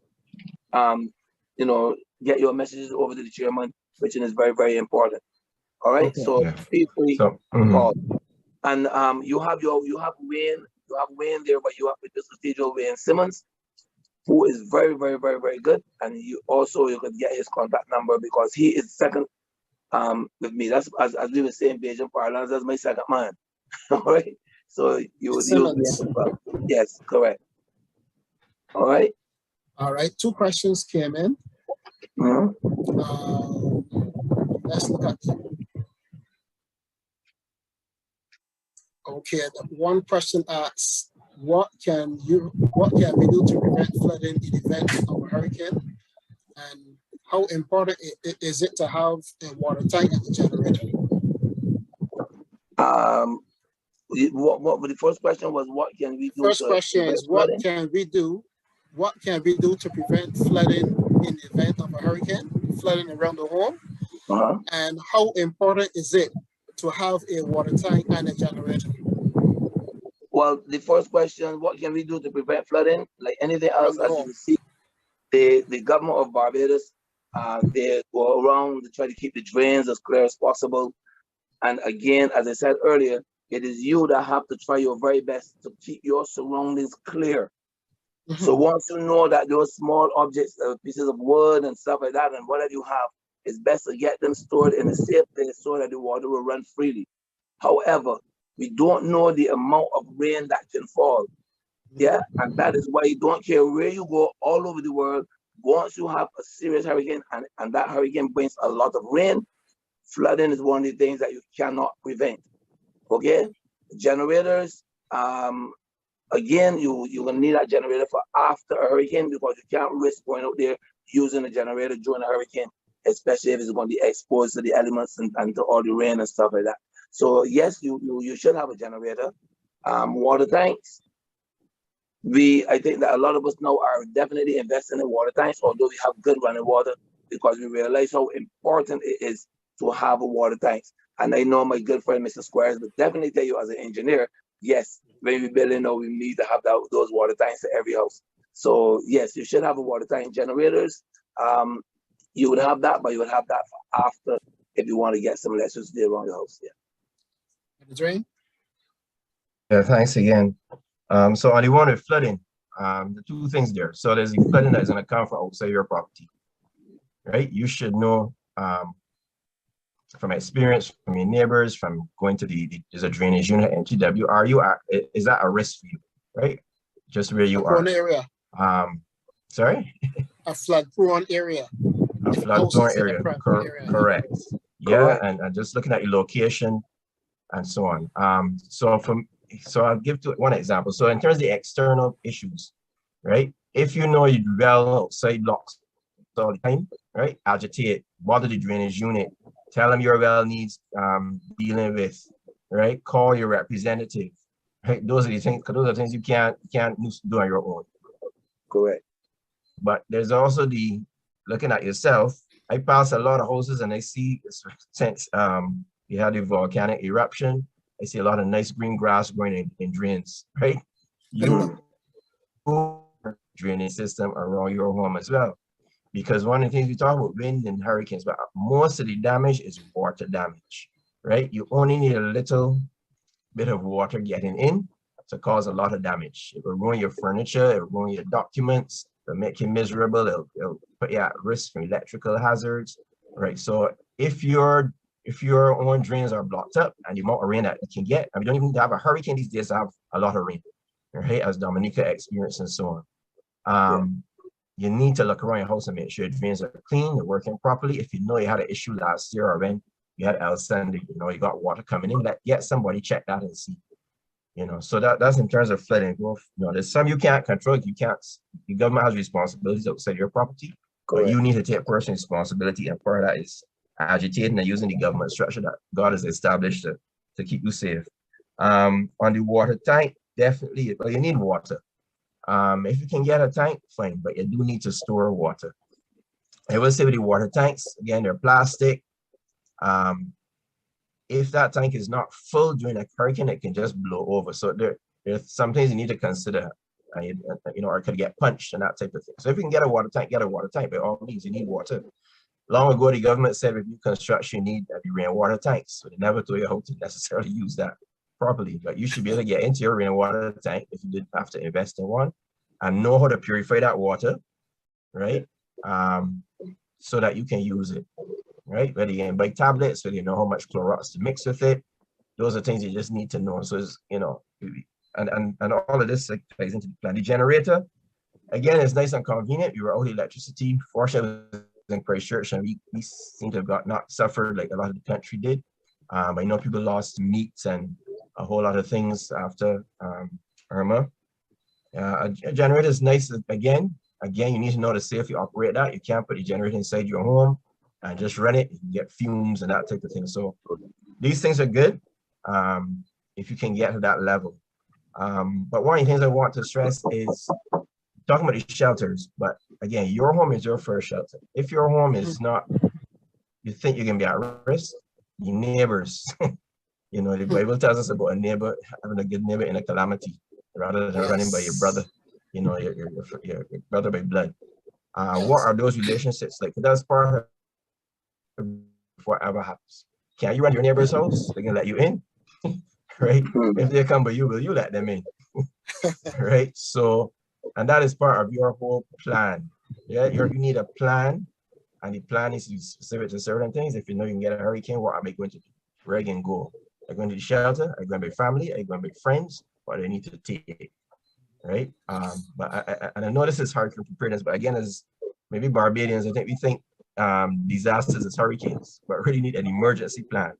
[SPEAKER 2] get your messages over to the chairman, which is very, very important. All right. Okay. So feel free to call. And you have Wayne there, but you have with this Cathedral Wayne Simmons, who is very, very, very, very good. And you could get his contact number because he is second with me. That's as we were saying, Beijing parlance, that's my second man. All right. So you would use me as well. Yes, correct. All right.
[SPEAKER 1] All right. 2 questions came in. Let's look at them. Okay. One question asks, what can we do to prevent flooding in the event of a hurricane? And how important is it to have a water tank at the generator?
[SPEAKER 2] What the first question was, what can we do?
[SPEAKER 1] First question is, what can we do to prevent flooding in the event of a hurricane, flooding around the home? And how important is it to have a water tank and a generator?
[SPEAKER 2] Well, the first question, what can we do to prevent flooding? Like anything else, as you see, the government of Barbados, they go around to try to keep the drains as clear as possible. And again, as I said earlier, it is you that have to try your very best to keep your surroundings clear. So once you know that those small objects, pieces of wood and stuff like that, and whatever you have, it's best to get them stored in a safe place so that the water will run freely. However, we don't know the amount of rain that can fall. Yeah, and that is why you don't care where you go all over the world. Once you have a serious hurricane and that hurricane brings a lot of rain, flooding is one of the things that you cannot prevent. Okay, generators. Again, you're gonna need that generator for after a hurricane because you can't risk going out there using a generator during a hurricane, especially if it's going to be exposed to the elements and to all the rain and stuff like that. So yes, you should have a generator. Water tanks. I think that a lot of us now are definitely investing in water tanks, although we have good running water, because we realize how important it is to have a water tanks. And I know my good friend Mr. Squares would definitely tell you as an engineer, yes, when we building now, we need to have those water tanks to every house. So yes, you should have a water tank. Generators. You would have that, but you would have that for after if you want to get some electricity around your house. Yeah.
[SPEAKER 1] Dre?
[SPEAKER 3] Yeah, thanks again. So on the one with flooding, the two things there. So there's the flooding that is going to come from outside your property, right? You should know from experience, from your neighbors, from going to there's a drainage unit, NTW, is that a risk for you, right? Just where you are.
[SPEAKER 1] Area.
[SPEAKER 3] Sorry?
[SPEAKER 1] A flood-prone area.
[SPEAKER 3] A flood-prone area, correct. Yeah,
[SPEAKER 2] correct.
[SPEAKER 3] And just looking at your location and so on. So I'll give one example. So in terms of the external issues, right? If you know you well outside blocks all the time, right? Agitate, bother the drainage unit, tell them your well needs dealing with, right? Call your representative, right? Those are the things, because those are things you can't do on your own.
[SPEAKER 2] Correct.
[SPEAKER 3] But there's also the looking at yourself. I pass a lot of houses and I see since you had the volcanic eruption, I see a lot of nice green grass growing in drains, right? You drainage system around your home as well. Because one of the things we talk about wind and hurricanes, but most of the damage is water damage, right? You only need a little bit of water getting in to cause a lot of damage. It will ruin your furniture, it will ruin your documents, it'll make you miserable, it'll put you at risk from electrical hazards, right? So if your own drains are blocked up and the amount of rain that you can get, and we don't even have a hurricane these days to have a lot of rain, right? As Dominica experienced and so on. You need to look around your house and make sure your drains are clean, they're working properly. If you know you had an issue last year or when you had El Sunday, you know, you got water coming in, get somebody check that and see. You know, so that's in terms of flooding. You know, there's some you can't control, the government has responsibilities outside your property, but you need to take personal responsibility, and part of that is agitating and using the government structure that God has established to keep you safe. On the water tank, definitely, well, you need water. If you can get a tank, fine, but you do need to store water. I will say with the water tanks, again, they're plastic. If that tank is not full during a hurricane, it can just blow over. So there's some things you need to consider, you know, or it could get punched and that type of thing. So if you can get a water tank, get a water tank. By all means, you need water. Long ago, the government said with new construction, you need rainwater tanks. So they never told you how to necessarily use that properly, but you should be able to get into your rainwater tank if you did have to invest in one and know how to purify that water, right? So that you can use it, right? Whether you can buy tablets, whether you know how much Clorox to mix with it, those are things you just need to know. So it's, you know, and all of this plays into the plan. The generator, again, it's nice and convenient. We were out of electricity. Fortunately, in Christchurch, and we seem to have not suffered like a lot of the country did. I know people lost meats and a whole lot of things after Irma. A generator is nice. Again, you need to know to safely operate that. You can't put the generator inside your home and just run it. You can get fumes and that type of thing. So these things are good if you can get to that level. But one of the things I want to stress is talking about the shelters. But again, your home is your first shelter. If your home is not, you think you're gonna be at risk, your neighbors. You know, the Bible tells us about a neighbor, having a good neighbor in a calamity, rather than running by your brother, you know, your brother by blood. What are those relationships like? That's part of whatever happens. Can you run your neighbor's house? They're gonna let you in, right? If they come by you, will you let them in? Right? So, and that is part of your whole plan. Yeah, you need a plan, and the plan is specific to certain things. If you know you can get a hurricane, what am I going to do? Where I can go? Are you going to the shelter? Are you going to be family? Are you going to be friends? What do I need to take? right? But and I know this is hard for preparedness, but again, as maybe Barbadians, I think we think disasters as hurricanes, but really need an emergency plan.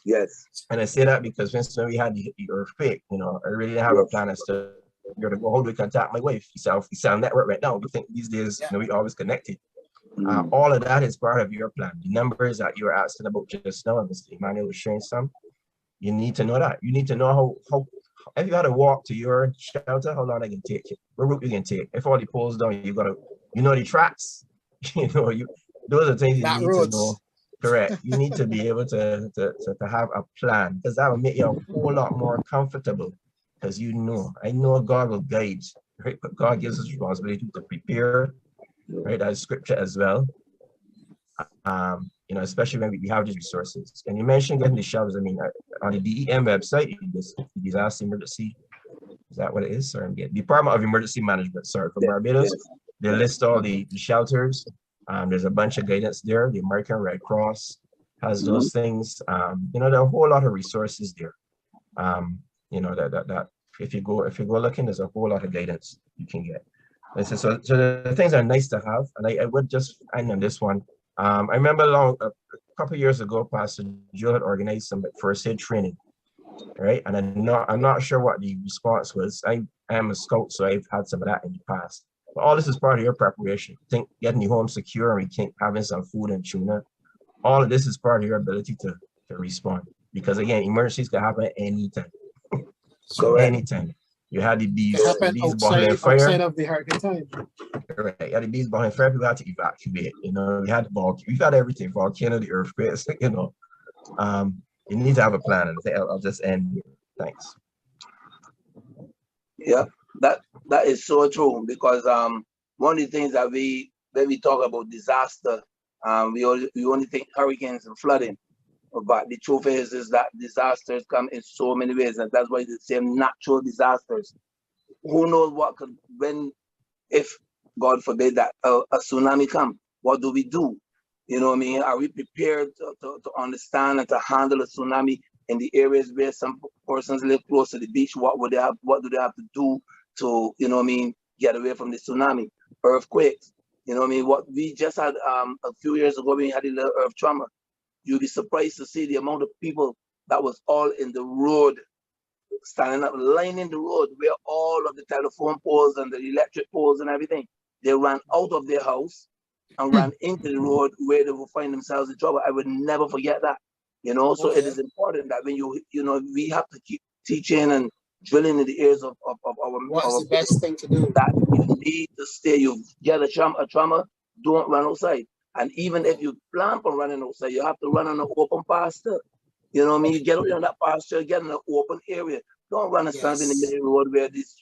[SPEAKER 2] Yes.
[SPEAKER 3] And I say that because, for instance, when we had the earthquake, you know, I really didn't have a plan as to how do we contact my wife? We sell network right now. We think these days, you know, we always connected. All of that is part of your plan. The numbers that you were asking about just now, Mr. Emmanuel was sharing some. You need to know that. You need to know how if you had to walk to your shelter, how long I can take you, what route you can take. If all the poles down, you gotta, you know, the tracks. You know, those are things you
[SPEAKER 1] Not
[SPEAKER 3] need
[SPEAKER 1] roads.
[SPEAKER 3] to know. Correct. You need to be able to have a plan, because that will make you a whole lot more comfortable. Because I know God will guide, right? But God gives us responsibility to prepare, right? That is scripture as well. You know, especially when we have these resources. And you mentioned getting the shelters. I mean, on the DEM website, this disaster emergency, is that what it is? Sorry, Department of Emergency Management, sorry, for Barbados. They list all the shelters. There's a bunch of guidance there. The American Red Cross has those things. You know, there are a whole lot of resources there. You know, that if you go looking, there's a whole lot of guidance you can get. So the things are nice to have, and I would just end on this one. I remember a couple of years ago, Pastor Jill had organized some first aid training, right? And I'm not sure what the response was. I am a scout, so I've had some of that in the past. But all this is part of your preparation. Think getting your home secure, and having some food and tuna. All of this is part of your ability to respond. Because again, emergencies can happen anytime. Anytime. You had the bees boiling fire.
[SPEAKER 1] Outside of the hurricane time.
[SPEAKER 3] Right. You had the bees boiling fire, people had to evacuate. You know, we've had everything, volcano, the earthquakes, you know. You need to have a plan, and I think I'll just end here. Thanks.
[SPEAKER 2] Yeah, that is so true, because one of the things that when we talk about disaster, we only think hurricanes and flooding, but the truth is that disasters come in so many ways, and that's why they say natural disasters. Who knows what could, if God forbid that a tsunami come, what do we do? You know what I mean? Are we prepared to understand and to handle a tsunami in the areas where some persons live close to the beach? What do they have to do to, you know what I mean, get away from the tsunami? Earthquakes, you know what I mean? What we just had a few years ago, we had a little earth tremor. You'll be surprised to see the amount of people that was all in the road, standing up, lining the road where all of the telephone poles and the electric poles and everything, they ran out of their house and ran into the road where they will find themselves in trouble. I would never forget that, you know. So it is important that when you know, we have to keep teaching and drilling in the ears of our
[SPEAKER 1] What's the best thing to do?
[SPEAKER 2] that you need to stay. You get a trauma, don't run outside. And even if you plan on running outside, you have to run on an open pasture. You know what I mean? You get out on that pasture, get in an open area. Don't run and stand in the middle of the road where these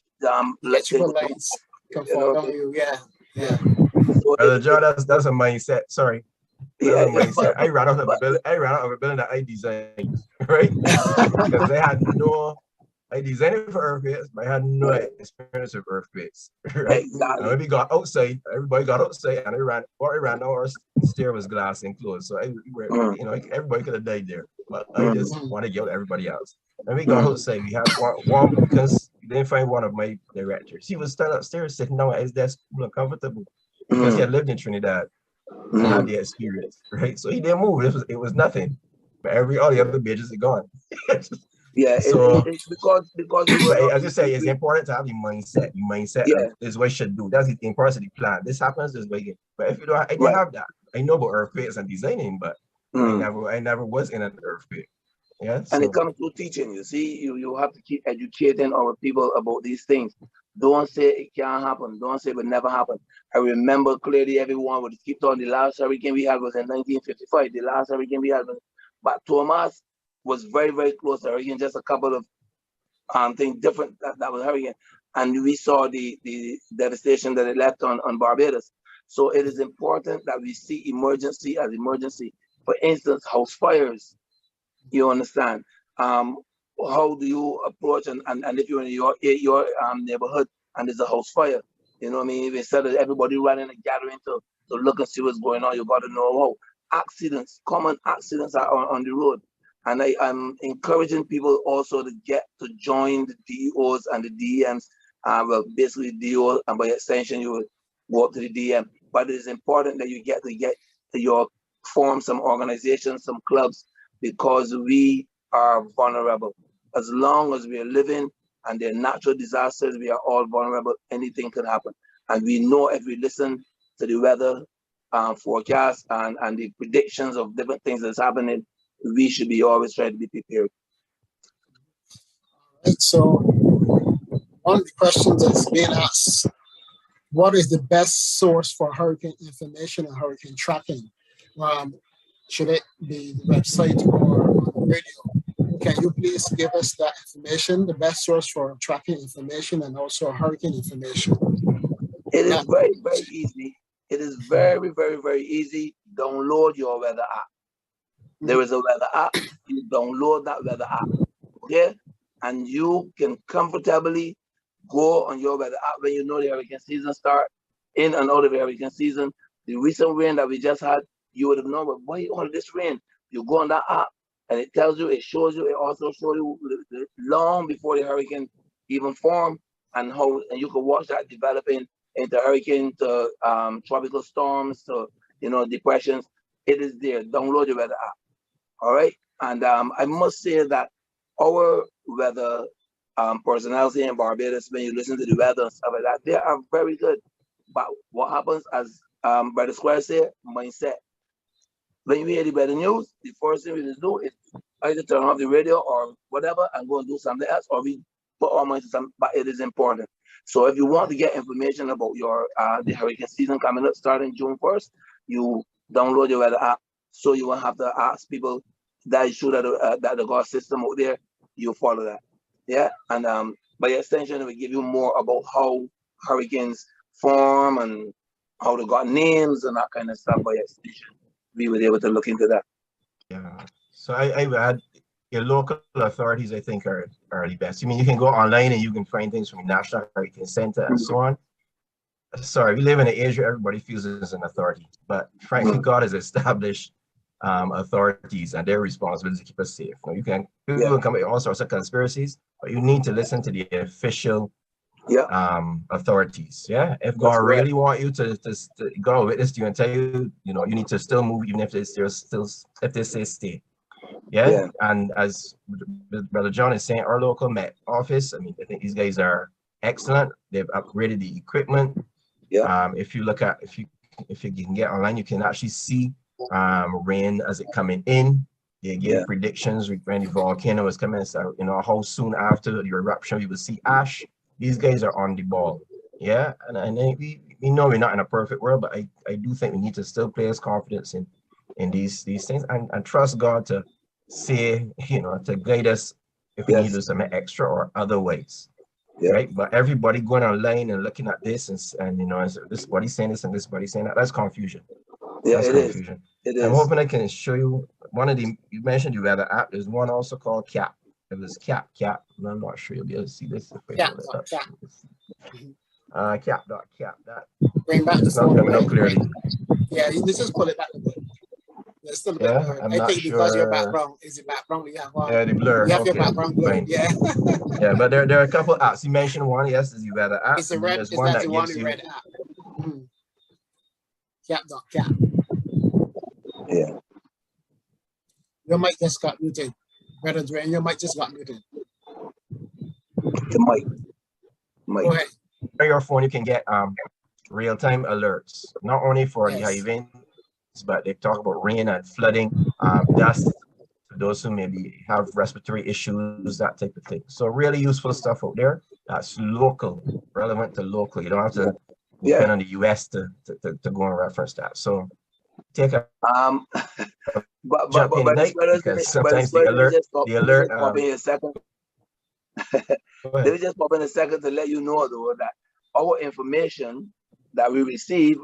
[SPEAKER 1] electrical lights can fall on you. Yeah.
[SPEAKER 2] So
[SPEAKER 3] John, that's a mindset. Sorry.
[SPEAKER 2] Yeah,
[SPEAKER 3] mindset. I ran out of a building that I designed, right? Because I designed it for earthquakes, but I had no experience with earthquakes. Right?
[SPEAKER 2] Exactly.
[SPEAKER 3] And when we got outside, everybody got outside, and I ran. Our stair was glass enclosed, so you know, everybody could have died there. But I just want to yell at everybody else. When we got outside, we had one because we didn't find one of my directors. He was standing upstairs, sitting down at his desk, uncomfortable, because he had lived in Trinidad and had the experience, right? So he didn't move. It was nothing. But all the other bitches are gone.
[SPEAKER 2] Yeah,
[SPEAKER 3] so
[SPEAKER 2] it's because
[SPEAKER 3] as you say, it's important to have the mindset. The mindset is what you should do. That's the importance of the plan. This happens this way. But if you don't, I didn't have that. I know about earthquakes and designing, but I never was in an earthquake. Yeah.
[SPEAKER 2] And it comes to teaching. You see, you have to keep educating our people about these things. Don't say it can't happen. Don't say it will never happen. I remember clearly everyone would keep on the last hurricane we had was in 1955. The last hurricane we had was, but Thomas was very, very close to hurricane, just a couple of things different that was hurricane. And we saw the devastation that it left on Barbados. So it is important that we see emergency as emergency. For instance, house fires. You understand? How do you approach and if you're in your neighborhood and there's a house fire, you know what I mean? Instead of everybody running and gathering to look and see what's going on, you got to know how common accidents are on the road. And I'm encouraging people also to join the DEOs and the DEMs well, basically DO, and by extension, you would go up to the DM. But it is important that you get to your form some organizations, some clubs, because we are vulnerable. As long as we are living and there are natural disasters, we are all vulnerable. Anything can happen. And we know if we listen to the weather forecast and the predictions of different things that's happening, we should be always trying to be prepared.
[SPEAKER 1] Right, so one of the questions that's being asked, what is the best source for hurricane information and hurricane tracking? Should it be the website or on the radio? Can you please give us that information, the best source for tracking information and also hurricane information?
[SPEAKER 2] It is very, very easy. It is very, very, very easy. Download your weather app. There is a weather app. You download that weather app, okay? And you can comfortably go on your weather app when you know the hurricane season start, in and out of the hurricane season. The recent rain that we just had, you would have known, but why all this rain? You go on that app and it tells you, it shows you, it also shows you long before the hurricane even formed, and how, and you can watch that developing into hurricane to tropical storms to, you know, depressions. It is there. Download the weather app. All right. And I must say that our weather personality in Barbados, when you listen to the weather and stuff like that, they are very good. But what happens, as Brother Square said, mindset. When you hear the weather news, the first thing we just do is either turn off the radio or whatever and go and do something else, or we put our mind to something. But it is important. So if you want to get information about your the hurricane season coming up starting June 1st, you download your weather app, so you won't have to ask people that is true that the God system out there. You follow that, yeah. And by extension, it will give you more about how hurricanes form and how they got names and that kind of stuff. By extension, we were able to look into that.
[SPEAKER 3] Yeah. So I add your local authorities, I think, are the best. I mean, you can go online and you can find things from the National Hurricane Center and so on. Sorry, we live in an age where everybody feels there's an authority, but frankly, God has established authorities and their responsibility to keep us safe. Now, you can come up with all sorts of conspiracies, but you need to listen to the official authorities. Yeah, if God really want you to go witness to you and tell you, you know, you need to still move, even if they say stay. Yeah. And as Brother John is saying, our local Met office, I mean, I think these guys are excellent. They've upgraded the equipment. If you look at, if you can get online, you can actually see rain as it coming in. They give predictions when the volcano is coming. So, you know, how soon after the eruption we will see ash. These guys are on the ball. Yeah. And we know we're not in a perfect world, but I do think we need to still place confidence in these things and trust God to say, you know, to guide us if we need to do something extra or other ways. Right. But everybody going online and looking at this and you know, this body's saying this and this body's saying that, that's confusion. That's confusion. It is. I'm hoping I can show you one of the, you mentioned the weather app. There's one also called CAP. It was CAP. I'm not sure you'll be able to see this. Cap. That.
[SPEAKER 1] Bring back
[SPEAKER 3] it's not coming up clearly.
[SPEAKER 1] Yeah, you just pull it back a bit. It's still a bit blurred. I think sure. Because your background is the background we have.
[SPEAKER 3] Yeah, the blur.
[SPEAKER 1] You have your background blurred. Yeah.
[SPEAKER 3] Yeah, but there are a couple apps. You mentioned one. Yes, is the weather app.
[SPEAKER 1] It's a red. Is that the one red app? Cap.
[SPEAKER 2] Yeah.
[SPEAKER 1] Your mic just got muted. Brother Dwayne, your mic just got muted.
[SPEAKER 2] The mic.
[SPEAKER 1] Go ahead.
[SPEAKER 3] On your phone, you can get real-time alerts, not only for the high events, but they talk about rain and flooding, dust, for those who maybe have respiratory issues, that type of thing. So really useful stuff out there. That's local, relevant to local. You don't have to depend on the US to go and reference that. So take a
[SPEAKER 2] but
[SPEAKER 3] sometimes the alert
[SPEAKER 2] pop in a second. Let me just pop in a second to let you know though that our information that we receive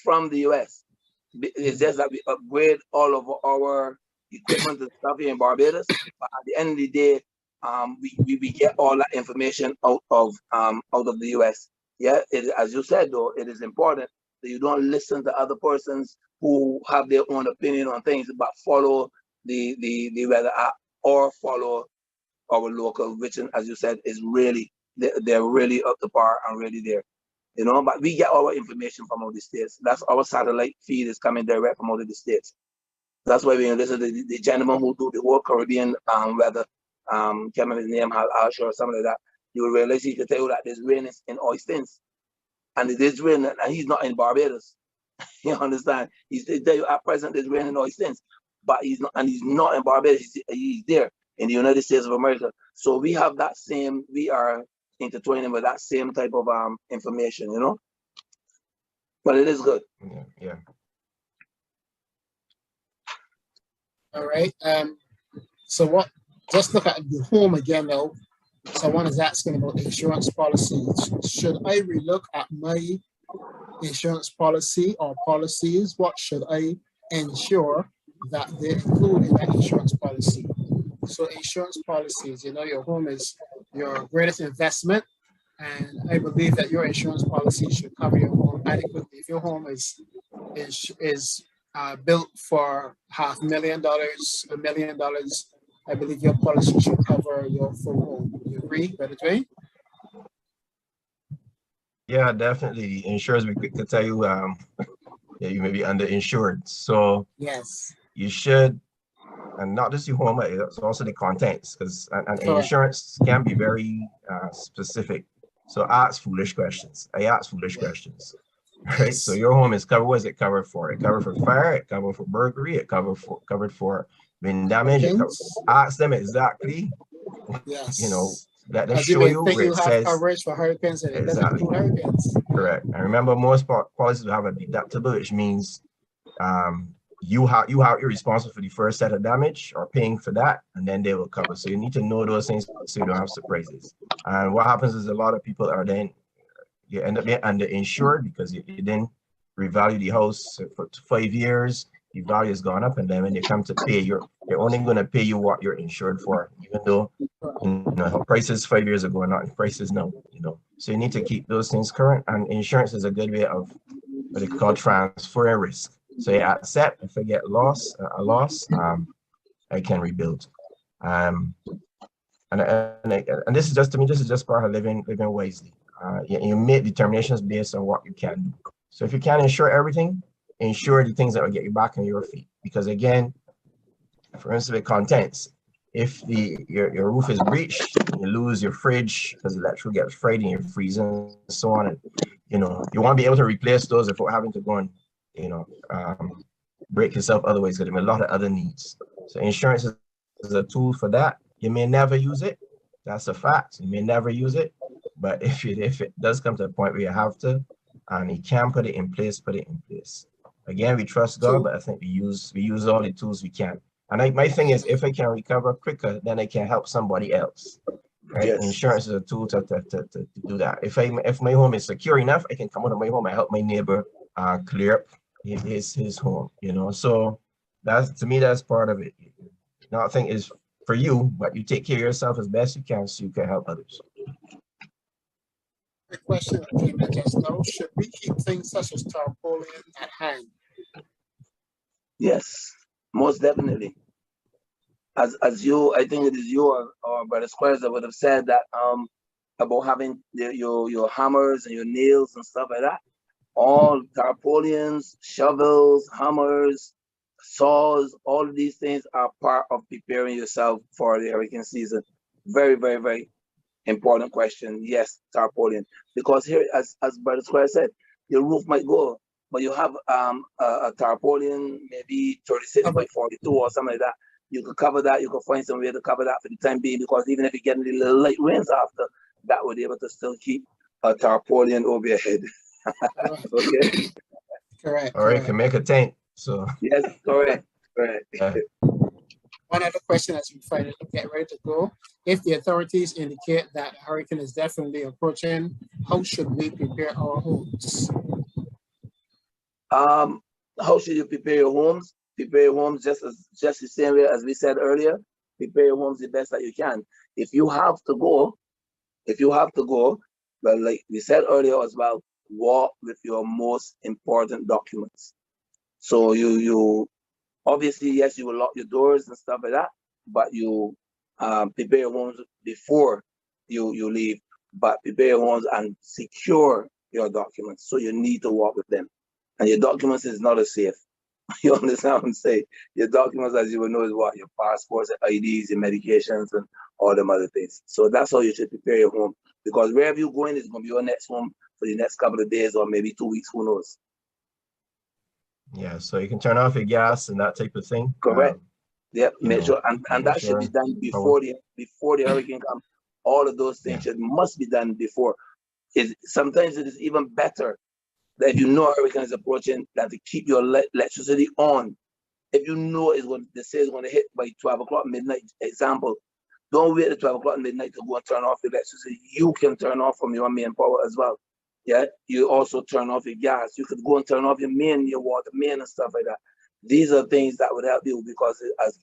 [SPEAKER 2] from the US. It's just that we upgrade all of our equipment and stuff here in Barbados. But at the end of the day, we get all that information out of the US. Yeah, as you said though, it is important that you don't listen to other persons who have their own opinion on things, but follow the weather app or follow our local, which, as you said, is really they're really up to par and really there. You know, but we get our information from all the states. That's our satellite feed is coming direct from all of the states. That's why we listen to the gentleman who do the whole Caribbean weather, can't remember his name, Alsha or something like that. You will realize he can tell you that there's rain in Oystins. And it is rain, and he's not in Barbados. You understand? He's tell you at present there's rain in Oystins, but he's not in Barbados, he's there in the United States of America. So we have that same, we are intertwining with that same type of information, you know? But it is good.
[SPEAKER 3] Yeah.
[SPEAKER 1] All right. So just look at the home again now. Someone is asking about insurance policies. Should I relook at my insurance policy or policies? What should I ensure that they include in that insurance policy? So insurance policies, you know, your home is your greatest investment. And I believe that your insurance policy should cover your home adequately. If your home is built for $500,000, $1 million, I believe your policy should cover your full home. You agree, Brother Dwayne?
[SPEAKER 3] Yeah, definitely. Insurers, we could tell you, yeah, you may be underinsured. So
[SPEAKER 1] yes,
[SPEAKER 3] you should, and not just your home, but it's also the contents, because and insurance can be very specific. So ask foolish questions. I ask foolish questions, right?
[SPEAKER 1] yes.
[SPEAKER 3] So your home is covered. What is it covered for? It covered for fire. It covered for burglary. It covered for wind damage. Ask them exactly.
[SPEAKER 1] Yes.
[SPEAKER 3] You know, that they
[SPEAKER 1] As
[SPEAKER 3] show you
[SPEAKER 1] think
[SPEAKER 3] where
[SPEAKER 1] you
[SPEAKER 3] it
[SPEAKER 1] have
[SPEAKER 3] says
[SPEAKER 1] coverage for hurricanes and it doesn't
[SPEAKER 3] exactly
[SPEAKER 1] include hurricanes.
[SPEAKER 3] correct. And remember, most policies will have a deductible, which means you're responsible for the first set of damage or paying for that, and then they will cover. So you need to know those things so you don't have surprises. And what happens is a lot of people are then you end up being underinsured because you didn't revalue the house for 5 years. The value has gone up, and then when they come to pay, they're only going to pay you what you're insured for, even though you know prices 5 years ago are not prices now. You know, so you need to keep those things current. And insurance is a good way of what they call transferring risk. So you accept if I get a loss, I can rebuild. And this is just, to me, this is just part of living wisely. You make determinations based on what you can do. So if you can't insure everything, insure the things that will get you back on your feet. Because again, for instance, with contents, if your roof is breached, you lose your fridge because the electrical gets fried in your freezer and so on, and you know you want to be able to replace those without having to go and break yourself otherwise, because there are a lot of other needs. So insurance is a tool for that. You may never use it. That's a fact. You may never use it, but if it does come to a point where you have to, and you can put it in place, put it in place. Again, we trust God, but I think we use all the tools we can. And my thing is, if I can recover quicker, then I can help somebody else. Right?
[SPEAKER 2] Yes.
[SPEAKER 3] Insurance is a tool to do that. If my home is secure enough, I can come out of my home and help my neighbor clear up his home. You know, so that's, to me, that's part of it. Nothing is for you, but you take care of yourself as best you can so you can help others.
[SPEAKER 1] The question that came in just now: should we keep things such as tarpaulin at hand?
[SPEAKER 2] Yes, most definitely. As you, I think it is you or Brother Squares that would have said that about having your hammers and your nails and stuff like that. All tarpaulins, shovels, hammers, saws, all of these things are part of preparing yourself for the hurricane season. Very, very, very important question. Yes, tarpaulin. Because here, as Brother Square said, your roof might go, but you have a tarpaulin, maybe 36 by 42 or something like that. You could cover that. You could find some way to cover that for the time being, because even if you get any little light rains after, that would be able to still keep a tarpaulin over your head. Okay.
[SPEAKER 1] Correct.
[SPEAKER 3] Or you can make a tent. So
[SPEAKER 2] yes, correct.
[SPEAKER 3] Yeah.
[SPEAKER 1] One other question as we finally get ready to go: if the authorities indicate that a hurricane is definitely approaching, how should we prepare our homes?
[SPEAKER 2] How should you prepare your homes? Prepare your homes just the same way as we said earlier. Prepare your homes the best that you can. If you have to go, well, like we said earlier as well, walk with your most important documents. So you obviously, yes, you will lock your doors and stuff like that, but you prepare your homes before you leave. but prepare your homes and secure your documents. So you need to walk with them. And your documents is not a safe. You understand what I'm saying? Your documents, as you will know, is what? Your passports, your IDs, your medications, and all them other things. So that's how you should prepare your home. Because wherever you're going is going to be your next home for the next couple of days or maybe 2 weeks, who knows?
[SPEAKER 3] Yeah, so you can turn off your gas and that type of thing.
[SPEAKER 2] Correct. Yep. Make
[SPEAKER 3] know,
[SPEAKER 2] sure, and
[SPEAKER 3] making
[SPEAKER 2] that should be
[SPEAKER 3] sure
[SPEAKER 2] done
[SPEAKER 3] power.
[SPEAKER 2] before the hurricane comes. All of those things must be done before. Sometimes it is even better that if you know a hurricane is approaching, than to keep your electricity on. If you know they say it's going to hit by 12 o'clock midnight, example, don't wait at 12 o'clock midnight to go and turn off the electricity. You can turn off from your main power as well. Yeah, you also turn off your gas. You could go and turn off your water main and stuff like that. These are things that would help you because,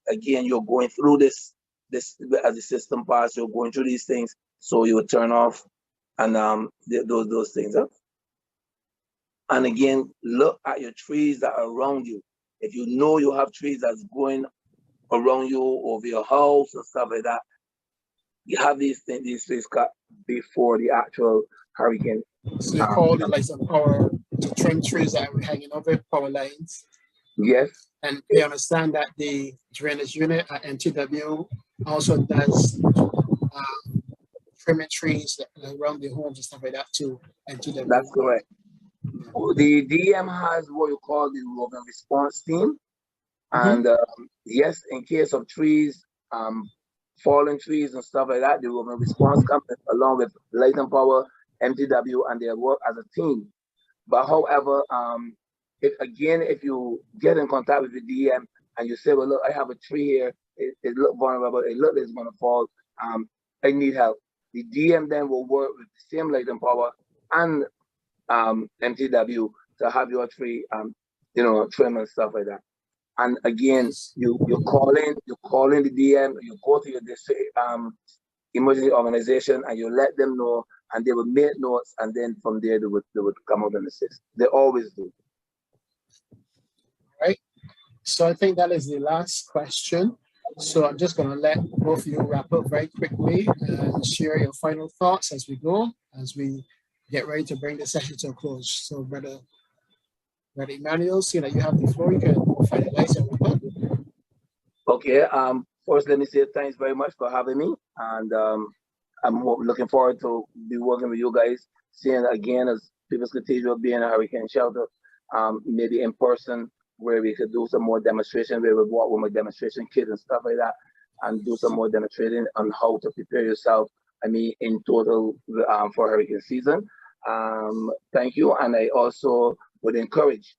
[SPEAKER 2] again, you're going through this as the system passes. You're going through these things, so you would turn off and those things. Huh? And again, look at your trees that are around you. If you know you have trees that's going around you over your house and stuff like that, you have these trees cut before the actual hurricane.
[SPEAKER 1] So you call it like some power to trim trees that are hanging over power lines.
[SPEAKER 2] Yes.
[SPEAKER 1] And we understand that the drainage unit at NTW also does trimming trees around the homes and stuff like that too. NTW.
[SPEAKER 2] That's correct. The DM has what you call the roving response team. And yes, in case of trees, fallen trees and stuff like that, the roving response comes along with Light and Power, MTW, and they work as a team. But however, if you get in contact with the DM and you say, well, look, I have a tree here, it looks vulnerable, it looks like it's going to fall, I need help. The DM then will work with the same Light and Power and MTW to have your tree, trim and stuff like that. And again, you call in the DM, you go to your district emergency organization and you let them know, and they will make notes, and then from there they would come out and assist. They always do.
[SPEAKER 1] Right. So I think that is the last question. So I'm just going to let both of you wrap up very quickly and share your final thoughts as we go, as we get ready to bring the session to a close. So, Brother Emmanuel, seeing that you have the floor, you can finalize and wrap up.
[SPEAKER 2] Okay. First, let me say thanks very much for having me, and I'm looking forward to be working with you guys. Seeing again as People's Cathedral being a hurricane shelter, maybe in person where we could do some more demonstration, where we walk with my demonstration kit and stuff like that, and do some more demonstrating on how to prepare yourself. I mean, in total for hurricane season. Thank you, and I also would encourage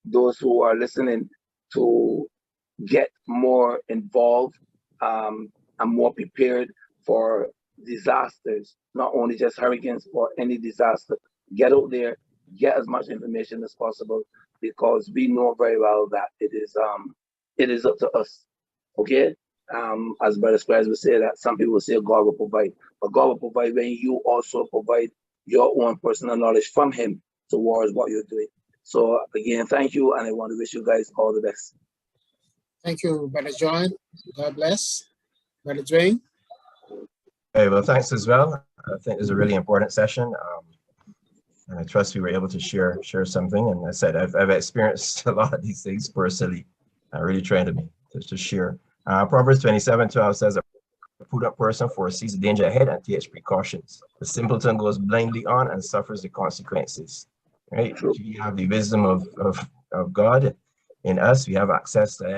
[SPEAKER 2] those who are listening to get more involved and more prepared for disasters, not only just hurricanes or any disaster. Get out there, get as much information as possible, because we know very well that it is up to us. Okay? As Brother Squires would say, that some people say God will provide, but God will provide when you also provide your own personal knowledge from Him towards what you're doing. So again, thank you, and I want to wish you guys all the best.
[SPEAKER 1] Thank you, Brother John. God bless. Brother Dwayne.
[SPEAKER 3] Hey, well, thanks as well. I think it's a really important session. And I trust we were able to share something. And I said, I've experienced a lot of these things personally. I'm really trying to share. Proverbs 27:12 says, a prudent person foresees the danger ahead and takes precautions. The simpleton goes blindly on and suffers the consequences. Right? We have the wisdom of God in us. We have access to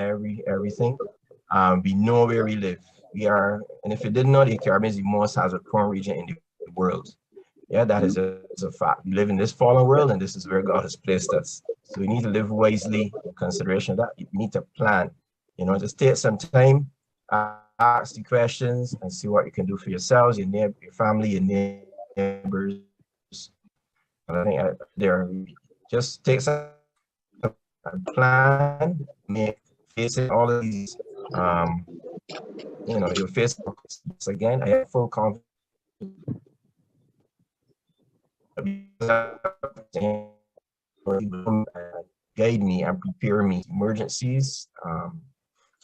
[SPEAKER 3] everything. We know where we live. And if you didn't know, the Caribbean is the most hazard-prone region in the world. Yeah, that is a fact. We live in this fallen world, and this is where God has placed us. So we need to live wisely in consideration of that. You need to plan. Just take some time, ask the questions, and see what you can do for yourselves, your neighbor, your family, your neighbors. I think just take some plan, facing all of these. You'll face again. I have full confidence. Guide me and prepare me emergencies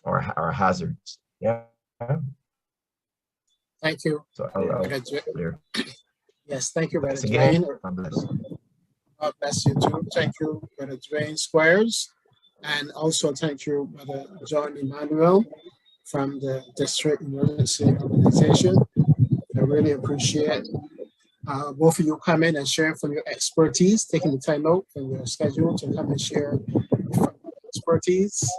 [SPEAKER 3] or hazards. Yeah.
[SPEAKER 1] Thank you.
[SPEAKER 3] So I'll
[SPEAKER 1] Brother Dwayne.
[SPEAKER 3] clear.
[SPEAKER 1] Yes, thank you, Brother
[SPEAKER 3] Thanks again.
[SPEAKER 1] Dwayne.
[SPEAKER 3] God bless.
[SPEAKER 1] God bless you too. Thank you, Brother Dwayne Squares. And also thank you, Brother John Emmanuel from the District Emergency Organization. I really appreciate both of you coming and sharing from your expertise, taking the time out from your schedule to come and share your expertise.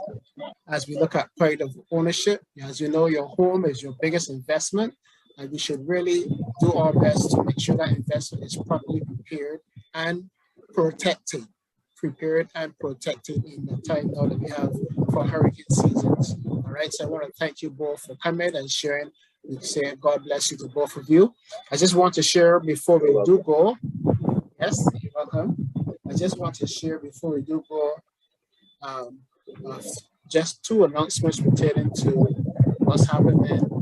[SPEAKER 1] As we look at pride of ownership, as you know, your home is your biggest investment, and we should really do our best to make sure that investment is properly prepared and protected. Prepared and protected in the time now that we have for hurricane seasons. All right, so I want to thank you both for coming and sharing. We say God bless you to both of you. I just want to share before we do go. Yes, you're welcome. I just want to share before we do go uh, just two announcements pertaining to what's happening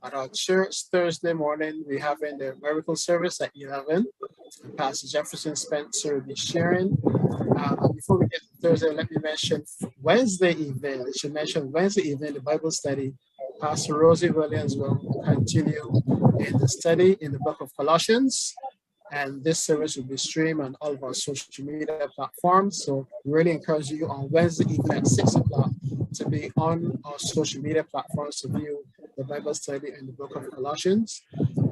[SPEAKER 1] at our church. Thursday morning, we're having the miracle service at 11. And Pastor Jefferson Spencer will be sharing. Before we get to Thursday, let me mention Wednesday evening. I should mention Wednesday evening, the Bible study. Pastor Rosie Williams will continue in the study in the book of Colossians. And this service will be streamed on all of our social media platforms. So we really encourage you on Wednesday evening at 6 o'clock to be on our social media platforms to view the Bible study in the book of Colossians.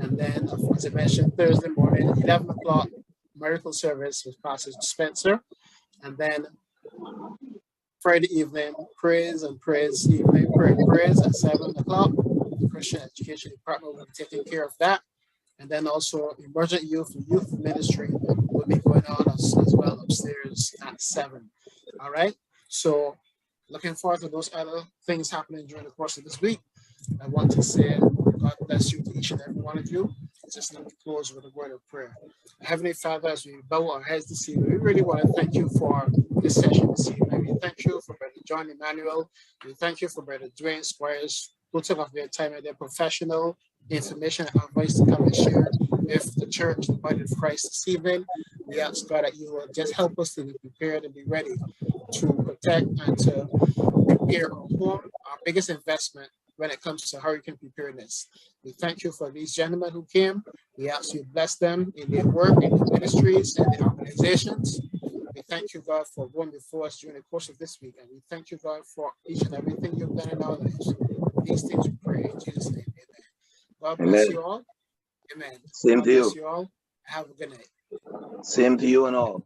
[SPEAKER 1] And then, as I mentioned, Thursday morning, 11 o'clock, miracle service with Pastor Spencer. And then Friday evening, praise and praise evening, praise at 7 o'clock. The Christian Education Department will be taking care of that. And then also emergent youth ministry will be going on as well upstairs at 7. All right. So looking forward to those other things happening during the course of this week. I want to say God bless you to each and every one of you. Just let me close with a word of prayer. Heavenly Father, as we bow our heads this evening, we really want to thank you for this session this evening. We thank you for Brother John Emmanuel. We thank you for Brother Dwayne Squires, who took off their time and their professional information and advice to come and share with the church, the body of Christ this evening. We ask God that you will just help us to be prepared and be ready to protect and to prepare our home, our biggest investment when it comes to hurricane preparedness. We thank you for these gentlemen who came. We ask you to bless them in their work, in their ministries, and their organizations. We thank you, God, for going before us during the course of this week. And we thank you, God, for each and everything you've done in our lives. These things we pray in Jesus' name. Amen. God bless
[SPEAKER 2] Amen.
[SPEAKER 1] you all. Amen.
[SPEAKER 2] Same
[SPEAKER 1] God
[SPEAKER 2] to
[SPEAKER 1] bless
[SPEAKER 2] you.
[SPEAKER 1] you all. Have a good night.
[SPEAKER 2] Same to you and all.